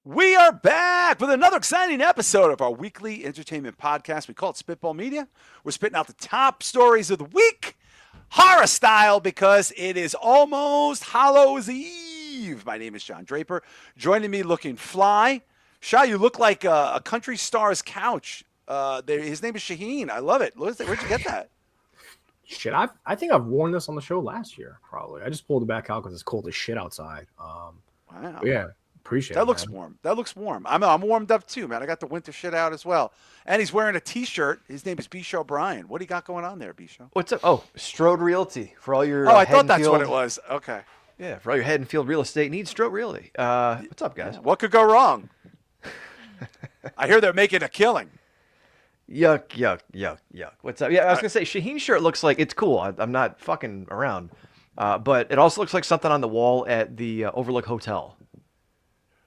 We are back with another exciting episode of our weekly entertainment podcast. We call it Spitball Media. We're spitting out the top stories of the week, horror style, because it is almost Hallows Eve. My name is John Draper. Joining me looking fly. Shah, you look like a country star's couch. His name is Shahin. I love it. Where'd you get that? Shit, I think I've worn this on the show last year, probably. I just pulled it back out because it's cold as shit outside. Wow. Yeah. Appreciate that. That looks warm. That looks warm. I'm warmed up too, man. I got the winter shit out as well. And he's wearing a T-shirt. His name is Bisho O'Brien. What do you got going on there, Bisho? What's up? Oh, Strode Realty for all your. I thought that's what it was. Okay. Yeah, for all your head and field real estate needs, Strode Realty. What's up, guys? What could go wrong? I hear they're making a killing. Yuck, yuck, yuck, yuck. What's up? Yeah, I was gonna say Shahin's shirt looks like it's cool. I'm not fucking around, but it also looks like something on the wall at the Overlook Hotel.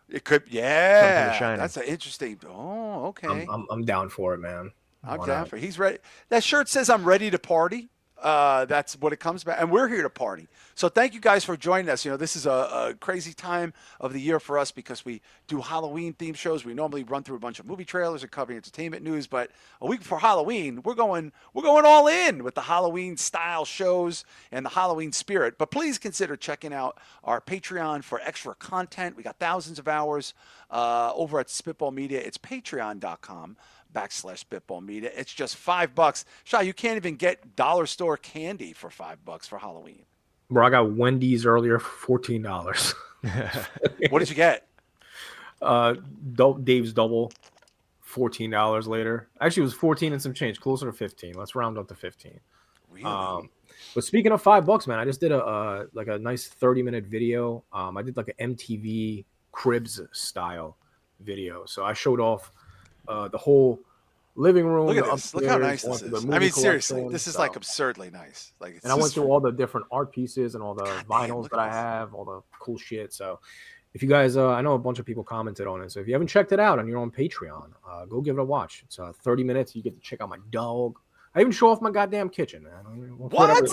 It could, yeah. That's an interesting. Oh, okay. I'm down for it, man. I'm down for it. He's ready. That shirt says "I'm ready to party." That's what it comes back, and we're here to party. So thank you guys for joining us. You know, this is a crazy time of the year for us because we do Halloween themed shows. We normally run through a bunch of movie trailers and cover entertainment news, but a week before Halloween, we're going all in with the Halloween style shows and the Halloween spirit. But please consider checking out our Patreon for extra content. We got thousands of hours over at Spitball Media. It's patreon.com/Spitball Media. It's just $5. Shah, you can't even get dollar store candy for $5 for Halloween. Bro, I got Wendy's earlier for $14. What did you get? Dave's double, $14 later. Actually, it was 14 and some change, closer to 15. Let's round up to 15. Really? But speaking of $5, man, I just did a nice 30-minute video. I did like an MTV Cribs style video. So I showed off the whole living room. Look at this. Look how nice this is. I mean, seriously, this is like absurdly nice. Like, and I went through all the different art pieces and all the vinyls that I have, all the cool shit. So if you guys, I know a bunch of people commented on it. So if you haven't checked it out and you're on Patreon, go give it a watch. It's 30 minutes. You get to check out my dog. I even show off my goddamn kitchen, man. What?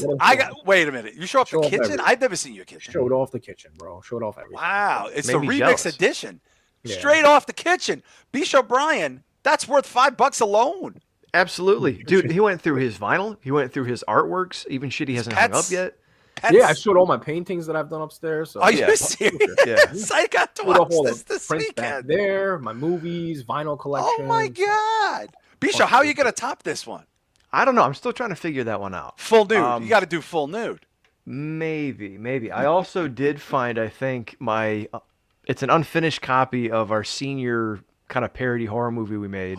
Wait a minute. You show off the kitchen? Everything. I've never seen your kitchen. Showed off the kitchen, bro. Showed off everything. Wow. It's the Remix edition. Yeah. Straight off the kitchen. Bisho O'Brien, that's worth $5 alone. Absolutely. Dude, he went through his vinyl. He went through his artworks, even shit he hasn't hung up yet. Yeah, I showed all my paintings that I've done upstairs. So. Are you serious? Yeah. I got to watch this weekend. Back there, my movies, vinyl collection. Oh, my God. Bisho, how are you going to top this one? I don't know. I'm still trying to figure that one out. Full nude. You got to do full nude. Maybe. I also did find, I think, it's an unfinished copy of our senior kind of parody horror movie we made.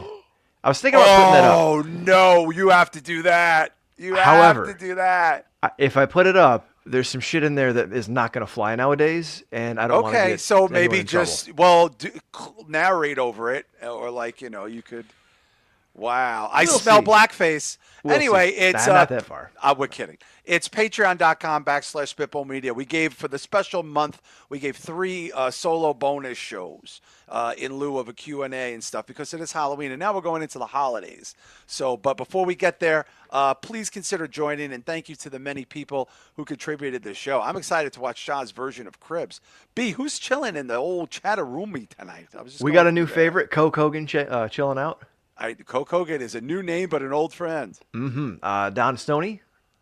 I was thinking about putting that up. Oh, no. You have to do that. Have to do that. If I put it up, there's some shit in there that is not going to fly nowadays, and I don't want to get so maybe just, narrate over it, or you could. Wow. I smell blackface. Anyway, it's not that far. We're kidding. It's patreon.com/Spitball Media. We gave, for the special month, 3 solo bonus shows in lieu of a Q&A and stuff because it is Halloween. And now we're going into the holidays. So, but before we get there, please consider joining. And thank you to the many people who contributed to the show. I'm excited to watch Shah's version of Cribs. B, who's chilling in the old Chatteroomy tonight? We got a new favorite, Coke Hogan chilling out. Coke Hogan is a new name, but an old friend. Mm-hmm. Don Stoney.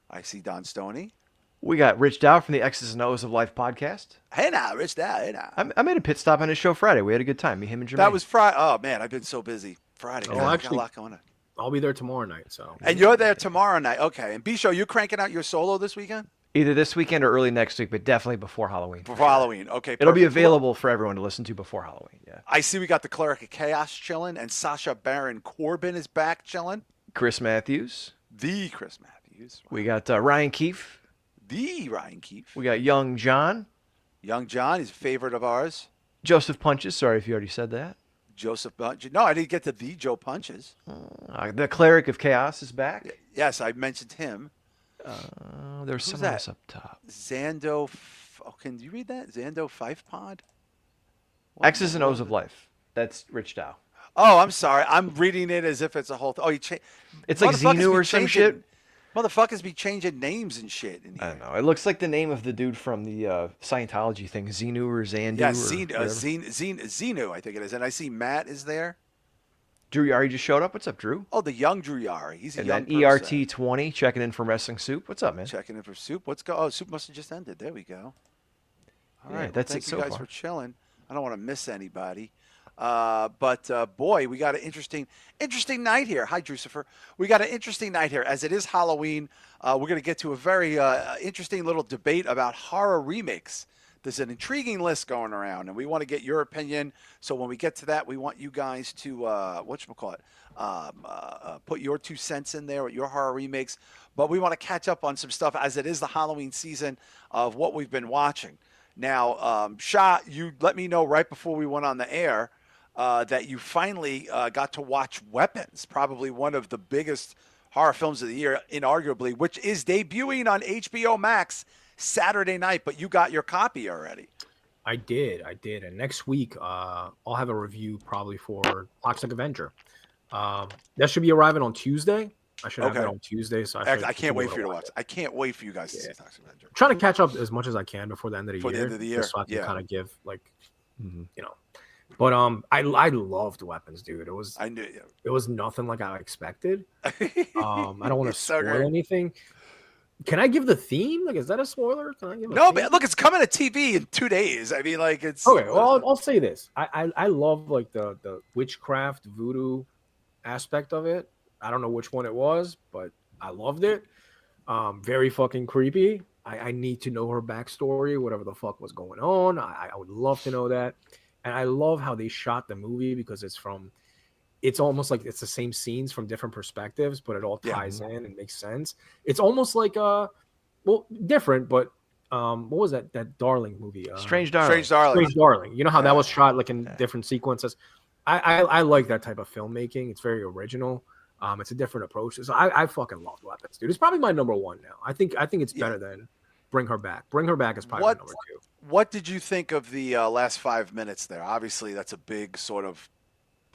I see Don Stoney. We got Rich Dow from the X's and O's of Life podcast. Hey now, Rich Dow. Hey now. I made a pit stop on his show Friday. We had a good time. Me, him, and Jermaine. That was Friday. Oh, man, I've been so busy. Friday. Oh, got a lot going on. I'll be there tomorrow night. So. And you're there tomorrow night. Okay. And Bisho, you cranking out your solo this weekend? Either this weekend or early next week, but definitely before Halloween. Before Halloween. Okay. It'll be available for everyone to listen to before Halloween. Yeah. I see we got the Cleric of Chaos chilling, and Sacha Baron Corbin is back chilling. Chris Matthews. The Chris Matthews. Wow. We got Ryan Keefe. The Ryan Keefe. We got Young John. Young John is a favorite of ours. Joseph Punches. Sorry if you already said that. Joseph Punches. No, I didn't get to the Joe Punches. The Cleric of Chaos is back. Yes, I mentioned him. There's someone else up top. Zando. Can you read that? Zando Fife Pod? X's and O's of Life. That's Rich Dow. Oh, I'm sorry. I'm reading it as if it's a whole thing. Oh, it's like Xenu or some shit. Motherfuckers be changing names and shit in I here. don't know. It looks like the name of the dude from the Scientology thing, Xenu or Xandu Yeah, or whatever. Xenu, I think it is. And I see Matt is there. Drew Yari just showed up. What's up, Drew? Oh, the young Drew Yari. He's a And young then person. ERT20 checking in from Wrestling Soup. What's up, man? Checking in for Soup. Oh, Soup must have just ended. There we go. All Yeah, right. that's thank it you so guys far. for chilling. I don't want to miss anybody. But boy, we got an interesting night here. Hi, Drucifer. We got an interesting night here. As it is Halloween, we're going to get to a very interesting little debate about horror remakes. There's an intriguing list going around, and we want to get your opinion. So when we get to that, we want you guys to whatchamacallit, put your 2 cents in there with your horror remakes. But we want to catch up on some stuff as it is the Halloween season of what we've been watching. Now, Shah, you let me know right before we went on the air that you finally got to watch Weapons, probably one of the biggest horror films of the year, inarguably, which is debuting on HBO Max Saturday night, but you got your copy already. I did. And next week, I'll have a review probably for Toxic Avenger. That should be arriving on Tuesday. I should have that on Tuesday. So I can't wait for you to watch it. I can't wait for you guys to see Toxic Avenger. I'm trying to catch up as much as I can before the end of the year. The end of the year. So I can kind of give But I loved Weapons, dude. It was nothing like I expected. I don't want to spoil anything. Can I give the theme? Like, is that a spoiler? Can I give? But look, it's coming to TV in 2 days. I mean, like, it's okay. Well, I'll say this. I love like the witchcraft voodoo aspect of it. I don't know which one it was, but I loved it. Very fucking creepy. I need to know her backstory, whatever the fuck was going on. I would love to know that. And I love how they shot the movie because it's almost like it's the same scenes from different perspectives, but it all ties in and makes sense. It's almost like different, but what was that Darling movie? Strange Darling. You know how that was shot like in different sequences. I like that type of filmmaking. It's very original. It's a different approach. So I fucking love Weapons, dude. It's probably my number one now. I think it's better than Bring Her Back. Bring Her Back is probably my number 2. What did you think of the last 5 minutes there? Obviously, that's a big sort of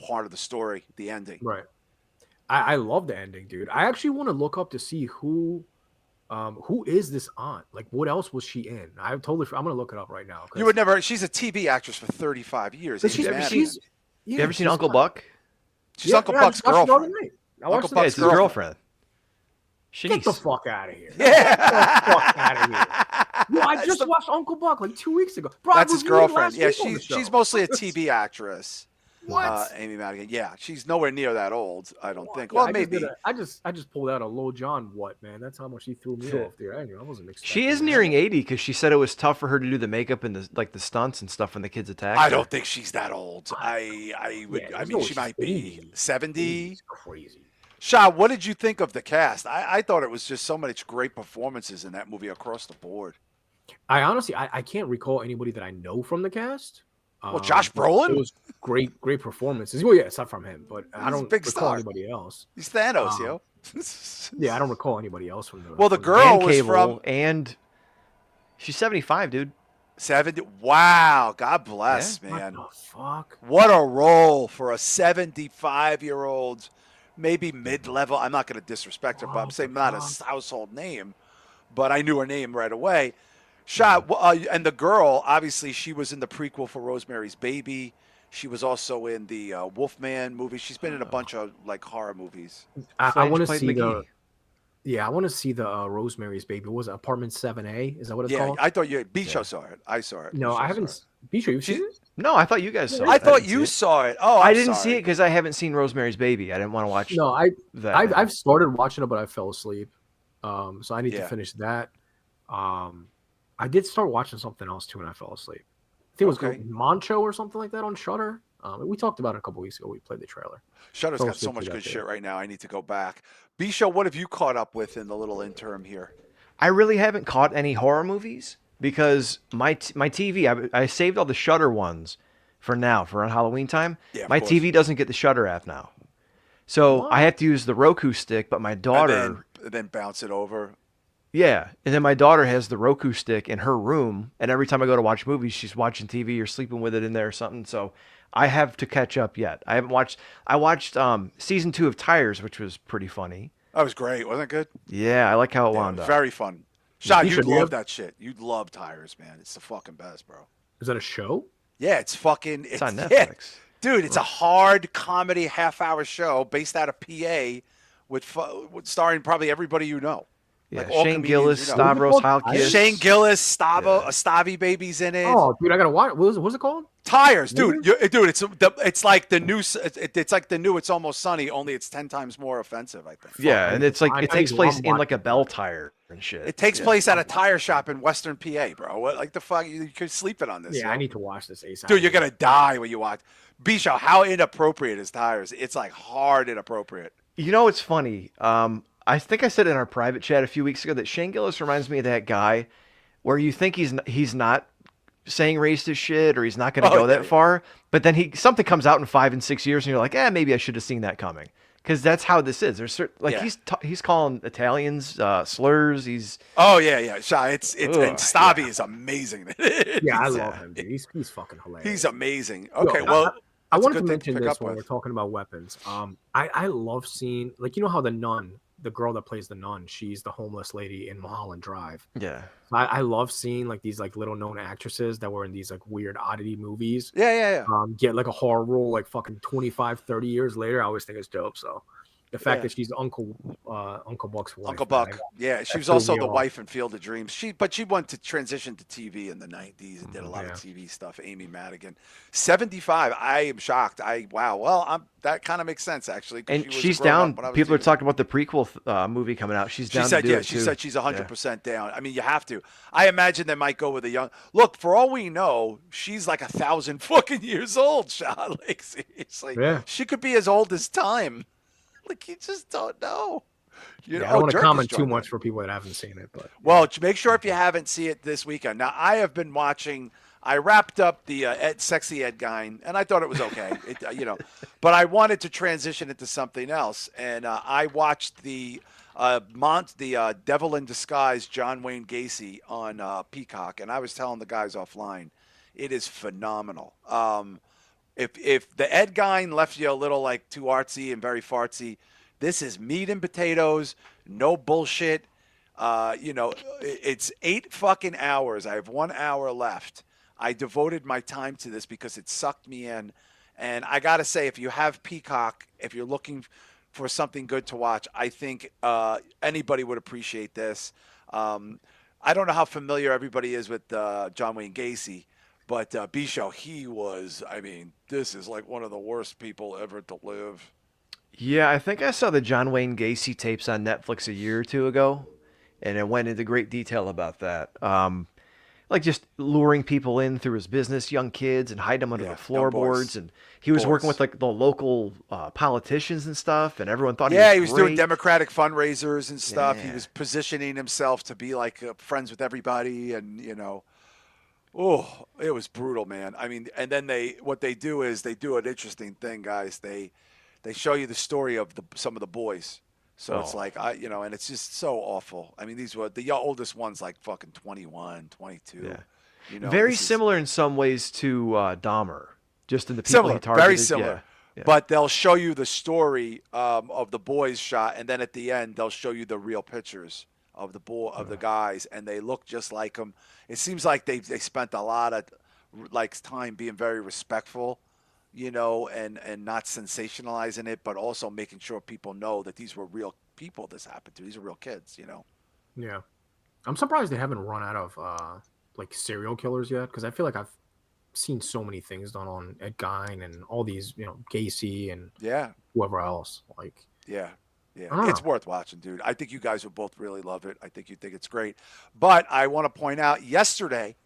part of the story, the ending. Right. I love the ending, dude. I actually want to look up to see who is this aunt? Like, what else was she in? I'm gonna look it up right now. You would never. She's a TV actress for 35 years. You ever seen Uncle Buck? She's Uncle Buck's girlfriend. Uncle Buck's his girlfriend. Get the fuck out of here. Yeah. Get the fuck out of here. Yo, I just watched Uncle Buck like 2 weeks ago. Bro, that's his girlfriend. Yeah, she's mostly a TV actress. What? Amy Madigan. Yeah, she's nowhere near that old, I don't think. Yeah, well, maybe. I just pulled out a Lil Jon man. That's how much she threw me off there. I wasn't expecting She is nearing 80 because she said it was tough for her to do the makeup and the stunts and stuff when the kids attacked her. I don't think she's that old. I mean, she might be 70. Crazy. Shah, what did you think of the cast? I thought it was just so much great performances in that movie across the board. I honestly, I can't recall anybody that I know from the cast. Well, Josh Brolin? It was great performances. Well, yeah, aside from him, but I don't recall anybody else. He's Thanos, yo. Yeah, I don't recall anybody else from the. Well, the girl was Cable, from, and she's 75, dude. 70. Wow, God bless, man. What the fuck? What a role for a 75-year-old, maybe mid-level. I'm not going to disrespect her, but I'm saying not a household name, but I knew her name right away. Shah, and the girl, obviously, she was in the prequel for Rosemary's Baby. She was also in the Wolfman movie. She's been in a bunch of like horror movies. I want to see I want to see the Rosemary's Baby. What was it Apartment 7A? Is that what it's called? I thought Bisho saw it. I saw it. No, I haven't. Bisho, you've seen it? No, I thought you guys saw it. I thought you saw it. Oh, I didn't see it because I haven't seen Rosemary's Baby. I didn't want to watch. No, I've started watching it, but I fell asleep. So I need to finish that. I did start watching something else too, and I fell asleep. I think it was called Moncho or something like that on Shudder. We talked about it a couple weeks ago. We played the trailer. Shudder's got so much good shit right now. I need to go back. Bisho, what have you caught up with in the little interim here? I really haven't caught any horror movies because my TV, I saved all the Shudder ones for now, for on Halloween time. Yeah, my TV doesn't get the Shudder app now. So I have to use the Roku stick, but my daughter... And then bounce it over. Yeah, and then my daughter has the Roku stick in her room, and every time I go to watch movies, she's watching TV or sleeping with it in there or something. So I have to catch up yet. I haven't watched. I watched season 2 of Tires, which was pretty funny. That was great. Wasn't it good? Yeah, I like how it Yeah, wound up. very fun. Shah, Bisha, you'd do you love have- that shit. You'd love Tires, man. It's the fucking best, bro. Is that a show? Yeah, it's fucking. It's on Yeah, Netflix. dude. It's a hard comedy half-hour show based out of PA, with starring probably everybody you know. Yeah, Like all Shane comedians Gillis, you know. Stavros What was it called? Halkias. Shane Gillis, Yeah. Stavi Baby's in it. Oh, dude, I gotta watch. What's it called? Tires, dude. Really? Dude, it's like the new. It's like the new. It's Almost Sunny. Only it's 10 times more offensive. I think. Yeah, and it's like I it takes need to place in watch like a it. bell tire and shit. It takes place at a tire shop in Western PA, bro. What, like the fuck? You could sleep it on this. Yeah, yo. I need to watch this ASAP. Dude, you're gonna die when you watch. Bisho, how inappropriate is Tires? It's like hard inappropriate. You know, it's funny. I think I said in our private chat a few weeks ago that Shane Gillis reminds me of that guy where you think he's not saying racist shit or he's not going to go that far, but then something comes out in 5 and 6 years and you're like, maybe I should have seen that coming. Because that's how this is. There's he's calling Italians slurs. He's Shah, it's and Stavi is amazing. Yeah, I love him, dude. He's fucking hilarious. He's amazing. Okay, well, I that's a wanted to good thing mention pick this up when with. we're talking about weapons. I love seeing, like, you know how the nun, the girl that plays the nun, she's the homeless lady in Mulholland Drive. Yeah. I love seeing like these like little known actresses that were in these like weird oddity movies. Yeah. Get like a horror role like fucking 25, 30 years later. I always think it's dope. So the fact that she's Uncle Buck's wife. Uncle Buck. man, Yeah, she was threw also me the off. wife in Field of Dreams. She went to transition to TV in the 90s and did a lot of Yeah. TV stuff. Amy Madigan, 75. I am shocked. Wow. Well, that kind of makes sense actually. 'Cause And she was she's grown down. up when I was People are TV. talking about the prequel movie coming out. She's She down said, to do yeah, it she too. said she's 100% down. I mean, you have to. I imagine they might go with a young. Look, for all we know, she's like 1,000 fucking years old, Shah. Like, seriously. Yeah. She could be as old as time. Like, you just don't know. You know, I don't want to Jerk is comment too joining much in. for people that haven't seen it, but Well, make sure if you haven't seen it this weekend. Now, I have been watching. I wrapped up the Sexy Ed Gein, and I thought it was okay. But I wanted to transition into something else, and I watched the Devil in Disguise, John Wayne Gacy on Peacock, and I was telling the guys offline, it is phenomenal. If the Ed Gein left you a little like too artsy and very fartsy, this is meat and potatoes, no bullshit. It's 8 fucking hours. I have 1 hour left. I devoted my time to this because it sucked me in. And I got to say, if you have Peacock, if you're looking for something good to watch, I think anybody would appreciate this. I don't know how familiar everybody is with John Wayne Gacy, but Bisho, this is like one of the worst people ever to live. Yeah, I think I saw the John Wayne Gacy tapes on Netflix a year or two ago, and it went into great detail about that. Like just luring people in through his business, young kids, and hide them under the floorboards. And he was working with like the local politicians and stuff, and everyone thought he he was was doing great. Democratic fundraisers and stuff. Yeah. He was positioning himself to be like friends with everybody, and it was brutal, man. I mean, and then what they do is they do an interesting thing, guys. They show you the story of some of the boys. So it's like, and it's just so awful. I mean, these were the oldest one's like fucking 21, 22. Yeah. Very similar in some ways to Dahmer, just in the people he targeted. Very similar. Yeah. But they'll show you the story of the boys shot, and then at the end they'll show you the real pictures of the guys, and they look just like them. It seems like they spent a lot of like time being very respectful, and not sensationalizing it, but also making sure people know that these were real people this happened to. These are real kids, yeah. I'm surprised they haven't run out of like serial killers yet, because I feel like I've seen so many things done on Ed Gein and all these, Gacy and whoever else. Like, yeah. It's worth watching, dude. I think you guys would both really love it. I think you think it's great. But I want to point out, yesterday,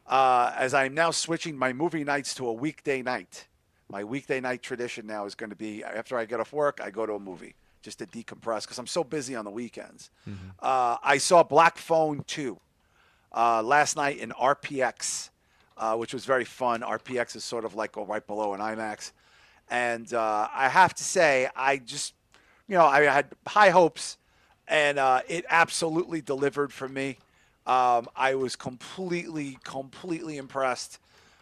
as I'm now switching my movie nights to a weekday night, my weekday night tradition now is going to be after I get off work, I go to a movie just to decompress because I'm so busy on the weekends. Mm-hmm. I saw Black Phone 2 last night in RPX, which was very fun. RPX is sort of like right below an IMAX. And I have to say, I just, I had high hopes, and it absolutely delivered for me. I was completely impressed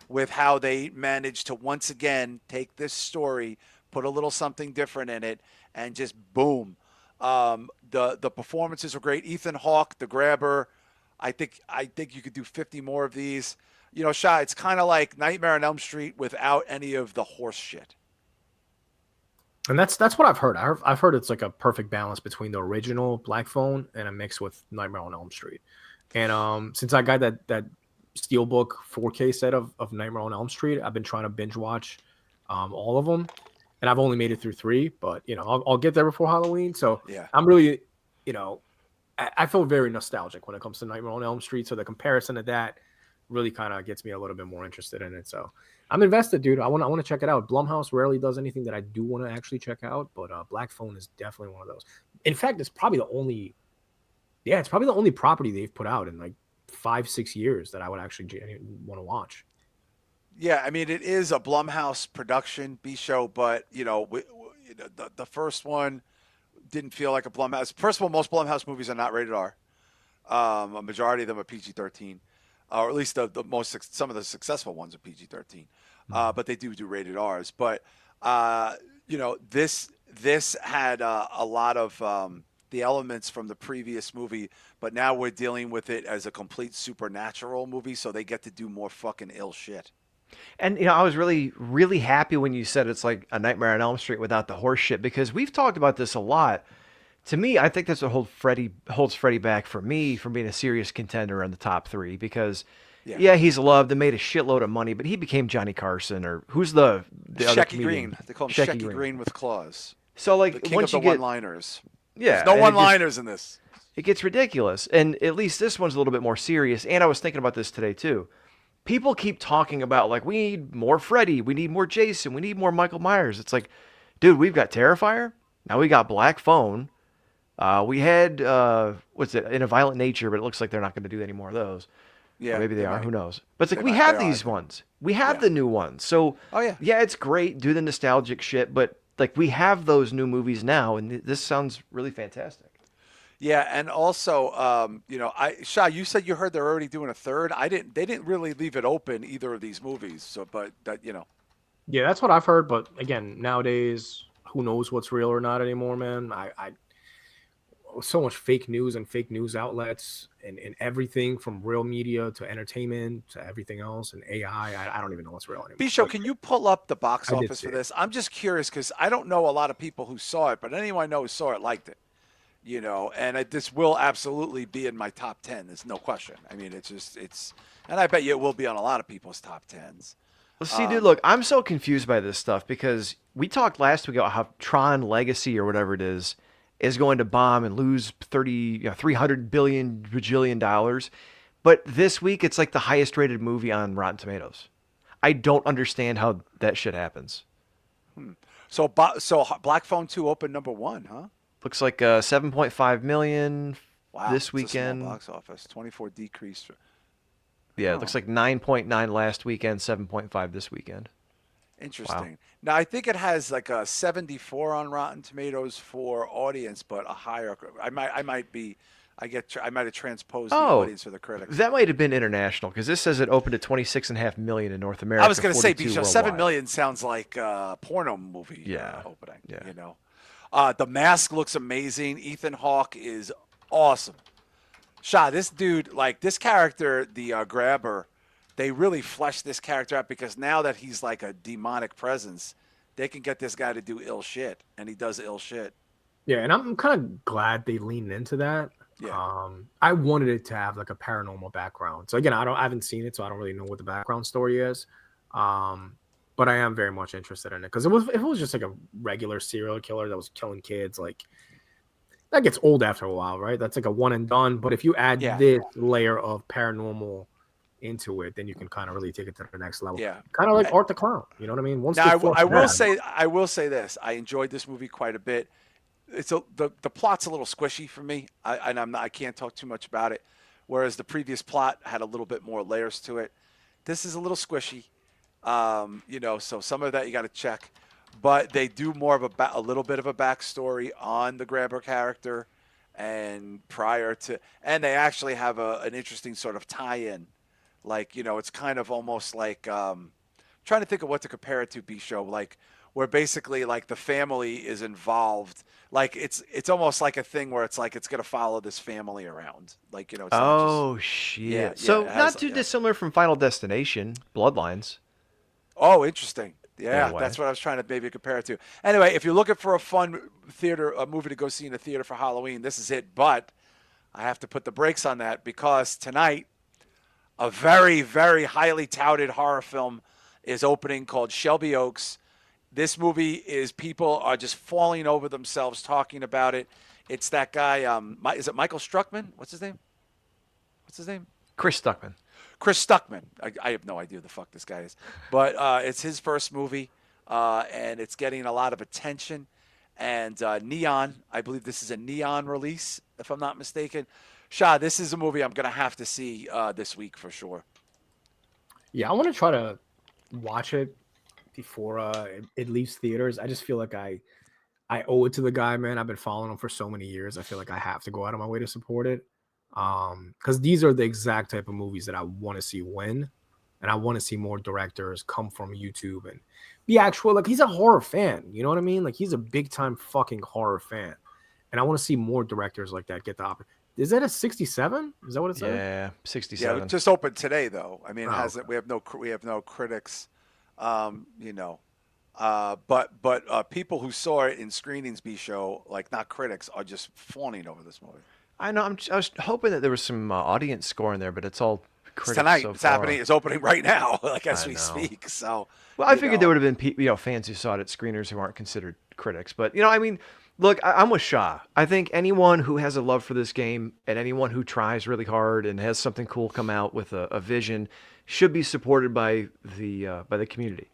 with how they managed to once again take this story, put a little something different in it, and just boom. The performances are great. Ethan Hawke, the grabber. I think you could do 50 more of these. You know, Shah, it's kind of like Nightmare on Elm Street without any of the horse shit. And that's what I've heard. I've heard it's like a perfect balance between the original Black Phone and a mix with Nightmare on Elm Street. And since I got that Steelbook 4K set of Nightmare on Elm Street, I've been trying to binge watch all of them, and I've only made it through 3. But you know, I'll get there before Halloween. So Yeah. I'm really, you know, I feel very nostalgic when it comes to Nightmare on Elm Street. So the comparison to that really kind of gets me a little bit more interested in it. So I'm invested, dude. I want to check it out. Blumhouse rarely does anything that I do want to actually check out, but Black Phone is definitely one of those. In fact, it's probably the only property they've put out in like 5-6 years that I would actually want to watch. Yeah, I mean, it is a Blumhouse production B show, but the first one didn't feel like a Blumhouse. First of all, most Blumhouse movies are not rated R. A majority of them are PG-13, or at least some of the successful ones are PG-13. But they do rated R's. But this had a lot of the elements from the previous movie, but now we're dealing with it as a complete supernatural movie, so they get to do more fucking ill shit. And I was really, really happy when you said it's like a Nightmare on Elm Street without the horse shit, because we've talked about this a lot. To me, I think that's what holds Freddy back for me from being a serious contender in the top 3. Because, yeah, he's loved and made a shitload of money, but he became Johnny Carson, or who's the other Shecky Green. They call him Shecky Green with claws. So like the king once of the one-liners. Yeah, there's no one-liners in this. It gets ridiculous, and at least this one's a little bit more serious. And I was thinking about this today too. People keep talking about, like, we need more Freddy, we need more Jason, we need more Michael Myers. It's like, dude, we've got Terrifier, now we got Black Phone. We had what's it, In a Violent Nature, but it looks like they're not going to do any more of those. Yeah, or maybe they are. might. Who knows? But it's like we have these ones. We have the new ones. So yeah, it's great. Do the nostalgic shit, but like we have those new movies now, and this sounds really fantastic. Yeah, and also, Shah, you said you heard they're already doing a third. They didn't really leave it open, either of these movies. So, but that, Yeah, that's what I've heard. But again, nowadays, who knows what's real or not anymore, man? I so much fake news and fake news outlets and everything from real media to entertainment to everything else and AI. I don't even know what's real anymore. Bisho, can you pull up the box office for this? I'm just curious because I don't know a lot of people who saw it, but anyone I know who saw it liked it. And this will absolutely be in my top 10. There's no question. I mean, and I bet you it will be on a lot of people's top 10s. Well, see, dude, look, I'm so confused by this stuff because we talked last week about how Tron Legacy or whatever it is going to bomb and lose $300 bajillion dollars. But this week, it's like the highest rated movie on Rotten Tomatoes. I don't understand how that shit happens. So Black Phone 2 opened number 1, huh? Looks like 7.5 million this It's a weekend. small box office. 24 decrease. Yeah, it looks like 9.9 last weekend, 7.5 this weekend. Interesting. Wow. Now, I think it has like a 74 on Rotten Tomatoes for audience, but a higher. I might have transposed the audience for the critics. That might have been international because this says it opened at 26.5 million in North America. I was going to say, Bisho, 7 worldwide. million sounds like a porno movie opening. Yeah. The Mask looks amazing. Ethan Hawke is awesome. Shah, this dude, like this character, the grabber, they really fleshed this character out because now that he's like a demonic presence, they can get this guy to do ill shit, and he does ill shit. Yeah, and I'm kind of glad they leaned into that. Yeah. I wanted it to have like a paranormal background. So again, I haven't seen it, so I don't really know what the background story is. But I am very much interested in it because if it was just like a regular serial killer that was killing kids, like that gets old after a while, right? That's like a one and done. But if you add this layer of paranormal into it, then you can kind of really take it to the next level. Yeah, kind of like Art the Clown. You know what I mean? I will say this: I enjoyed this movie quite a bit. The plot's a little squishy for me, I can't talk too much about it. Whereas the previous plot had a little bit more layers to it. This is a little squishy, so some of that you got to check. But they do more of a little bit of a backstory on the grabber character, and and they actually have an interesting sort of tie-in. Like, it's kind of almost like trying to think of what to compare it to, B-Show. Like where basically like the family is involved. Like it's almost like a thing where it's like it's gonna follow this family around. Like it's not just Oh shit! yeah. So It has, not too dissimilar from Final Destination, Bloodlines. Oh, interesting. In a Yeah, way. that's what I was trying to maybe compare it to. Anyway, if you're looking for a fun a movie to go see in a theater for Halloween, this is it. But I have to put the brakes on that because tonight, a very, very highly touted horror film is opening called Shelby Oaks. This movie is people are just falling over themselves talking about it. It's that guy. Is it Michael Struckman? What's his name? What's his name? Chris Stuckman. Chris Stuckman. I have no idea who the fuck this guy is, but it's his first movie, and it's getting a lot of attention. And Neon, I believe this is a Neon release, if I'm not mistaken. Shah, this is a movie I'm gonna have to see this week for sure. Yeah, I want to try to watch it before it leaves theaters. I just feel like I owe it to the guy, man. I've been following him for so many years. I feel like I have to go out of my way to support it. Because these are the exact type of movies that I want to see win, and I want to see more directors come from YouTube and be actual. Like, he's a horror fan, you know what I mean? Like, he's a big time fucking horror fan, and I want to see more directors like that get the opportunity. Is that a 67? Is that what it says? Yeah, 67. Yeah, it just opened today though. I mean, it hasn't. Okay. We have no critics. But people who saw it in screenings, show like not critics, are just fawning over this movie. I know. I was hoping that there was some audience score in there, but it's all critics It's tonight. so It's far. happening. It's opening right now, like as I we know. speak. So, Well, I figured there would have been fans who saw it at screeners who aren't considered critics. But I mean, look, I'm with Shah. I think anyone who has a love for this game and anyone who tries really hard and has something cool come out with a vision should be supported by the community.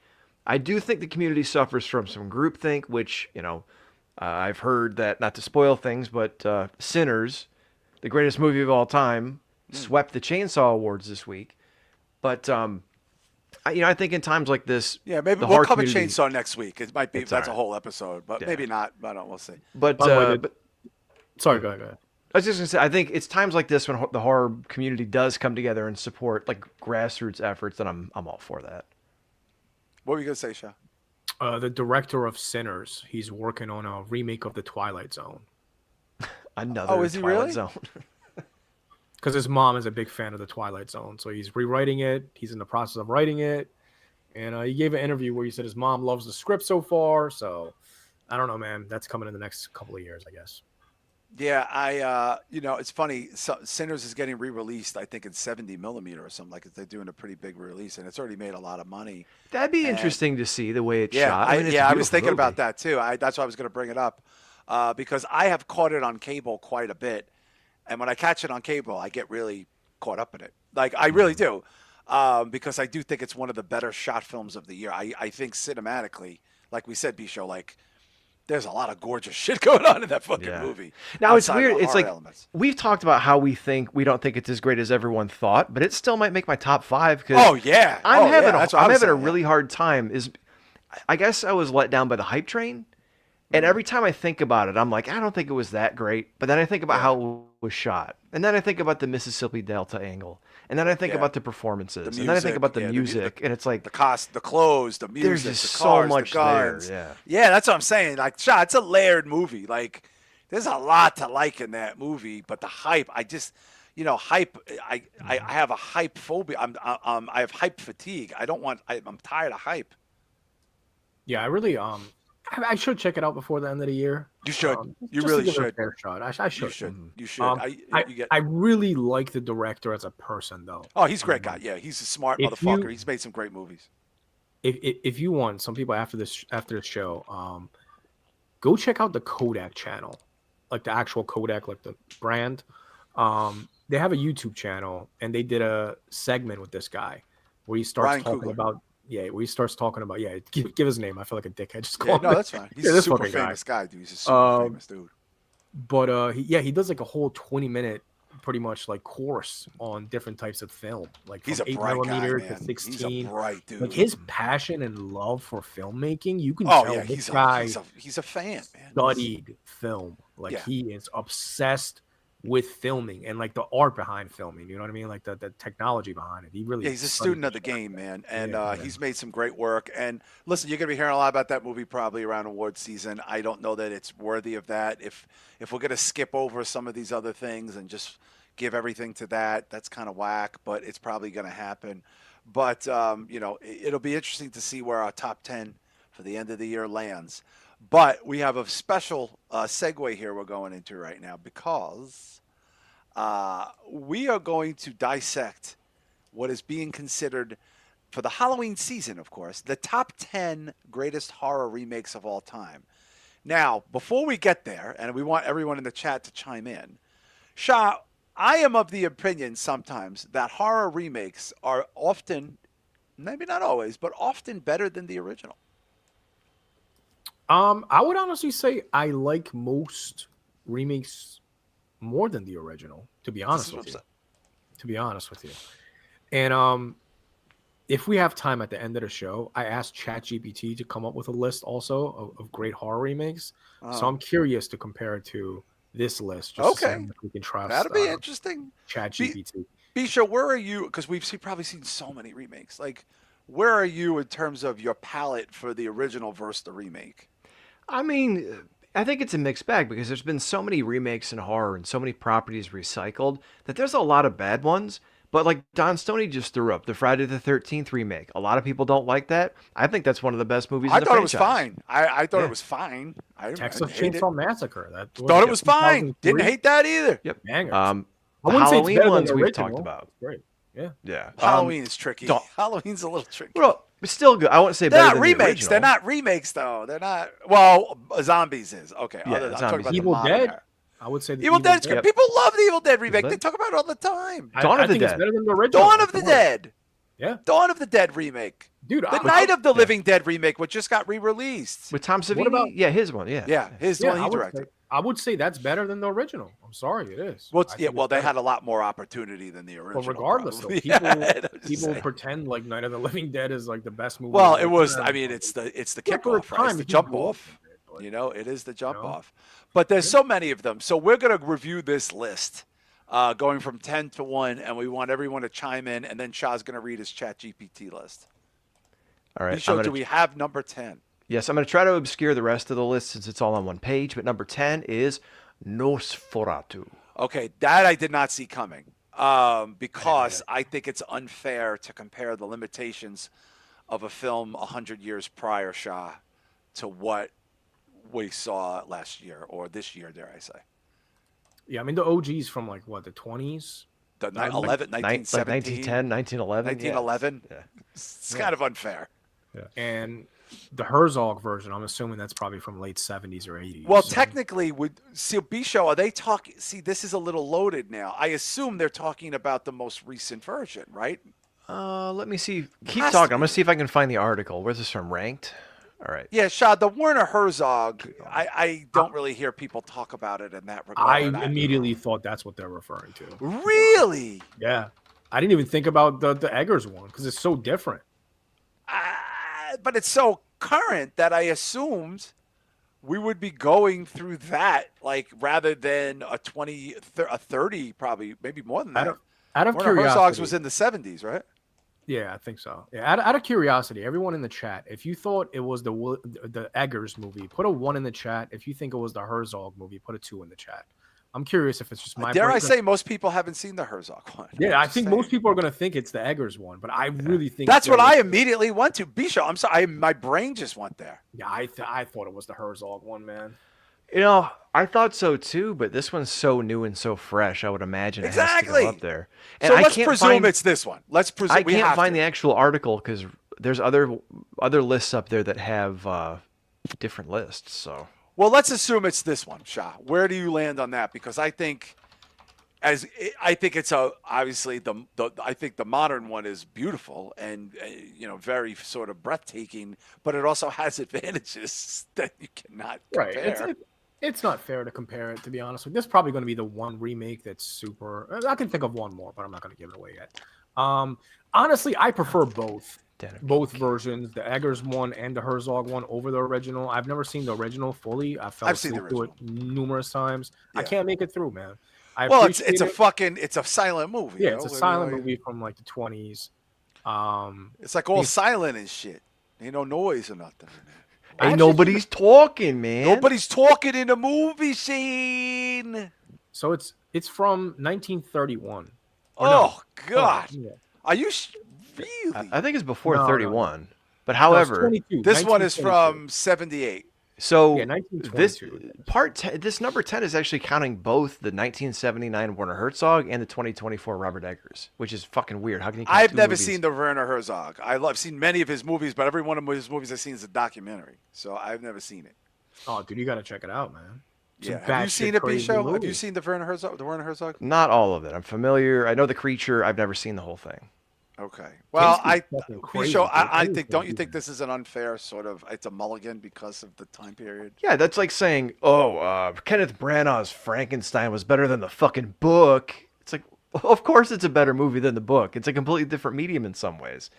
I do think the community suffers from some groupthink, which I've heard that, not to spoil things, but Sinners, the greatest movie of all time, swept the Chainsaw Awards this week. But I think in times like this, yeah, maybe the we'll horror cover community- Chainsaw next week. It might be It's that's all a right. whole episode, but Yeah. maybe not. I don't know. We'll see. But, By the way, but sorry, go ahead. I was just gonna say, I think it's times like this when the horror community does come together and support like grassroots efforts, that I'm all for that. What were you gonna say, Shah? The director of Sinners, he's working on a remake of The Twilight Zone. Another Oh, is he Twilight really? Zone. Because his mom is a big fan of The Twilight Zone. So he's rewriting it. He's in the process of writing it. And he gave an interview where he said his mom loves the script so far. So I don't know, man. That's coming in the next couple of years, I guess. Yeah, it's funny. Sinners is getting re-released, I think, in 70 millimeter or something. Like they're doing a pretty big release, and it's already made a lot of money. That'd be And- interesting to see the way it's Yeah, shot. I mean, it's a I was beautiful thinking about movie. that too. That's why I was going to bring it up because I have caught it on cable quite a bit, and when I catch it on cable, I get really caught up in it. Like I really do, because I do think it's one of the better shot films of the year. I think cinematically, like we said, B-Show, like there's a lot of gorgeous shit going on in that fucking Yeah. movie. Now it's outside of the weird. It's horror like elements. we've talked about how we don't think it's as great as everyone thought, but it still might make my top 5. Oh yeah, I'm Oh, having yeah, that's what I I'm was having a saying, yeah. really hard time. I guess I was let down by the hype train, and every time I think about it, I'm like, I don't think it was that great. But then I think about how it was shot, and then I think about the Mississippi Delta angle, and then I think Yeah. about the performances, The and then I think music, about the yeah, music, and it's like the cost, the clothes, the music, there's just the so cars, much the guns. there. Yeah, that's what I'm saying. Like, Shah, it's a layered movie. Like, there's a lot to like in that movie, but the hype, I just, hype. I have a hype phobia. I have hype fatigue. I'm tired of hype. Yeah, I really I should check it out before the end of the year. You should. You just to really give it a should. fair shot. I should. You should. You should. I really like the director as a person, though. Oh, he's a great guy. Yeah, he's a smart If motherfucker. you- He's made some great movies. If you want, some people after the show, go check out the Kodak channel, like the actual Kodak, like the brand. They have a YouTube channel, and they did a segment with this guy where he starts Ryan talking Coogler. about. Yeah, where he starts talking about. Yeah, give his name. I feel like a dickhead. Just call Yeah, him. no, that's fine. He's Yeah, a this super fucking guy. famous guy, dude. He's a super famous dude. But he does like a whole 20-minute, pretty much like course on different types of film, like He's from a 8 bright guy, millimeter man. to 16. He's a bright dude. Like his passion and love for filmmaking, you can Oh tell yeah, this guy he's a fan, man. studied film. Like Yeah. he is obsessed with filming and like the art behind filming. You know what I mean? Like the technology behind it. He really Yeah, he's a studied student of the shit. game, man, and Yeah. he's made some great work. And listen, you're gonna be hearing a lot about that movie probably around award season. I don't know that it's worthy of that. If we're gonna skip over some of these other things and just give everything to that, that's kind of whack. But it's probably gonna happen. But it'll be interesting to see where our top 10 for the end of the year lands. But we have a special segue here we're going into right now because we are going to dissect what is being considered for the Halloween season, of course, the top 10 greatest horror remakes of all time. Now, before we get there, and we want everyone in the chat to chime in, Shah, I am of the opinion sometimes that horror remakes are often, maybe not always, but often better than the original. I would honestly say I like most remakes more than the original, to be honest with you. To be honest with you. And if we have time at the end of the show, I asked ChatGPT to come up with a list also of great horror remakes. So I'm curious to compare it to this list. Just to see if we can trust. That'll be interesting. ChatGPT. Bisha, where are you? Because we've probably seen so many remakes. Like, where are you in terms of your palette for the original versus the remake? I mean, I think it's a mixed bag because there's been so many remakes in horror and so many properties recycled that there's a lot of bad ones. But like Don Stoney just threw up the Friday the 13th remake. A lot of people don't like that. I think that's one of the best movies in the franchise. I thought it was fine. I thought it was fine. Texas Chainsaw Massacre. Thought it was fine. Didn't hate that either. Yep. Bangers. The Halloween ones we've talked about. Great. Yeah. Yeah. Halloween is tricky. Halloween's a little tricky. Well, it's still good. I wouldn't say they're better not than remakes. the original. They're not remakes, though. They're not. Well, Zombies is. Okay. Yeah, I'm talking about Evil the Dead. era. I would say the Evil Dead's good. People love the Evil Dead remake. Isn't They it? talk about it all the time. Dawn I of the think it's Dead. better than the original. Dawn of the Dead. Yeah. Dawn of the Dead remake. Dude, The Night of the Living Dead remake, which just got re-released. With Tom Savini? What about- Yeah, his one. Yeah. Yeah, his one he directed. I would say that's better than the original. I'm sorry, it is. Well, I think they it's had a lot more opportunity than the original. But regardless, though, probably. people, I'm just people saying. pretend like Night of the Living Dead is like the best movie. Well, of it all was. time. I mean, it's the Yeah, for kickoff, right? It's the he jump blew up off. a bit, but- You know, it is the jump off. But there's so many of them. So we're going to review this list, going from 10 to 1, and we want everyone to chime in, and then Shah's going to read his ChatGPT list. All right. Do we have number 10? Yes, I'm going to try to obscure the rest of the list since it's all on one page. But number 10 is Nosferatu. Okay, that I did not see coming because I think it's unfair to compare the limitations of a film 100 years prior, Shah, to what we saw last year or this year, dare I say. Yeah, I mean the OGs from like what, the 20s. The Like 1917, 1910, 1911. 1911. Yeah. It's kind of unfair. And the Herzog version, I'm assuming that's probably from late 70s or 80s. Well, technically, Bisho, are they talking? See, this is a little loaded now. I assume they're talking about the most recent version, right? Let me see. Keep Has to talking. I'm be. going to see if I can find the article. Where's this from? Ranked? All right. Yeah, Shah, the Werner Herzog, I don't really hear people talk about it in that I regard. immediately thought that's what they're referring to. Really? Yeah. I didn't even think about the Eggers one because it's so different. But it's so current that I assumed we would be going through that, like, rather than a 30, probably, maybe more than that. Out of Werner curiosity. Herzog's was in the 70s, right? Yeah, I think so. Yeah, out of curiosity, everyone in the chat, if you thought it was the Eggers movie, put a 1 in the chat. If you think it was the Herzog movie, put a 2 in the chat. I'm curious if it's just my. Dare I say most people haven't seen the Herzog one? Yeah, I think most people are going to think it's the Eggers one, but I really think that's what I immediately went to. Bisho, I'm sorry, my brain just went there. Yeah, I thought it was the Herzog one, man. You know, I thought so too, but this one's so new and so fresh. I would imagine it has to go up there. And So I let's can't presume find, it's this one. Let's presume I can't find the actual article because there's other lists up there that have different lists. So. Well, let's assume it's this one, Shah. Where do you land on that? Because I think, it's obviously I think the modern one is beautiful and very sort of breathtaking, but it also has advantages that you cannot compare. Right. It's not fair to compare it, to be honest with you. This is probably going to be the one remake that's super. I can think of one more, but I'm not going to give it away yet. Honestly, I prefer both. Both versions, the Eggers one and the Herzog one, over the original. I've never seen the original fully. I've seen the original numerous times. Yeah. I can't make it through, man. Well, it's appreciate it. it's a silent movie. Yeah, You it's a know? silent movie from like the 20s. It's like all silent and shit. Ain't no noise or nothing. Ain't nobody's talking, man. Nobody's talking in the movie scene. So it's from 1931. Oh God! Yeah. Are you really? I think it's before No, 31. no. But No, it's however, 22, This one is 1922. from 78. so Yeah, this 1922. this number 10 is actually counting both the 1979 Werner Herzog and the 2024 Robert Eggers, which is fucking weird. How can you count I've two never movies? seen the Werner Herzog. I've seen many of his movies, but every one of his movies I've seen is a documentary. So I've never seen it. Oh, dude, you gotta check it out, man. It's a Yeah. Have you batshit seen it, crazy B-Show? Have movie. you seen the Werner Herzog? Not all of it. I'm familiar. I know The Creature. I've never seen the whole thing. Okay. Well, Kinski's fucking crazy, B-Show, dude. I Anything think, don't you he think does. this is an unfair sort of, it's a mulligan because of the time period? Yeah, that's like saying, Kenneth Branagh's Frankenstein was better than the fucking book. It's like, of course it's a better movie than the book. It's a completely different medium in some ways.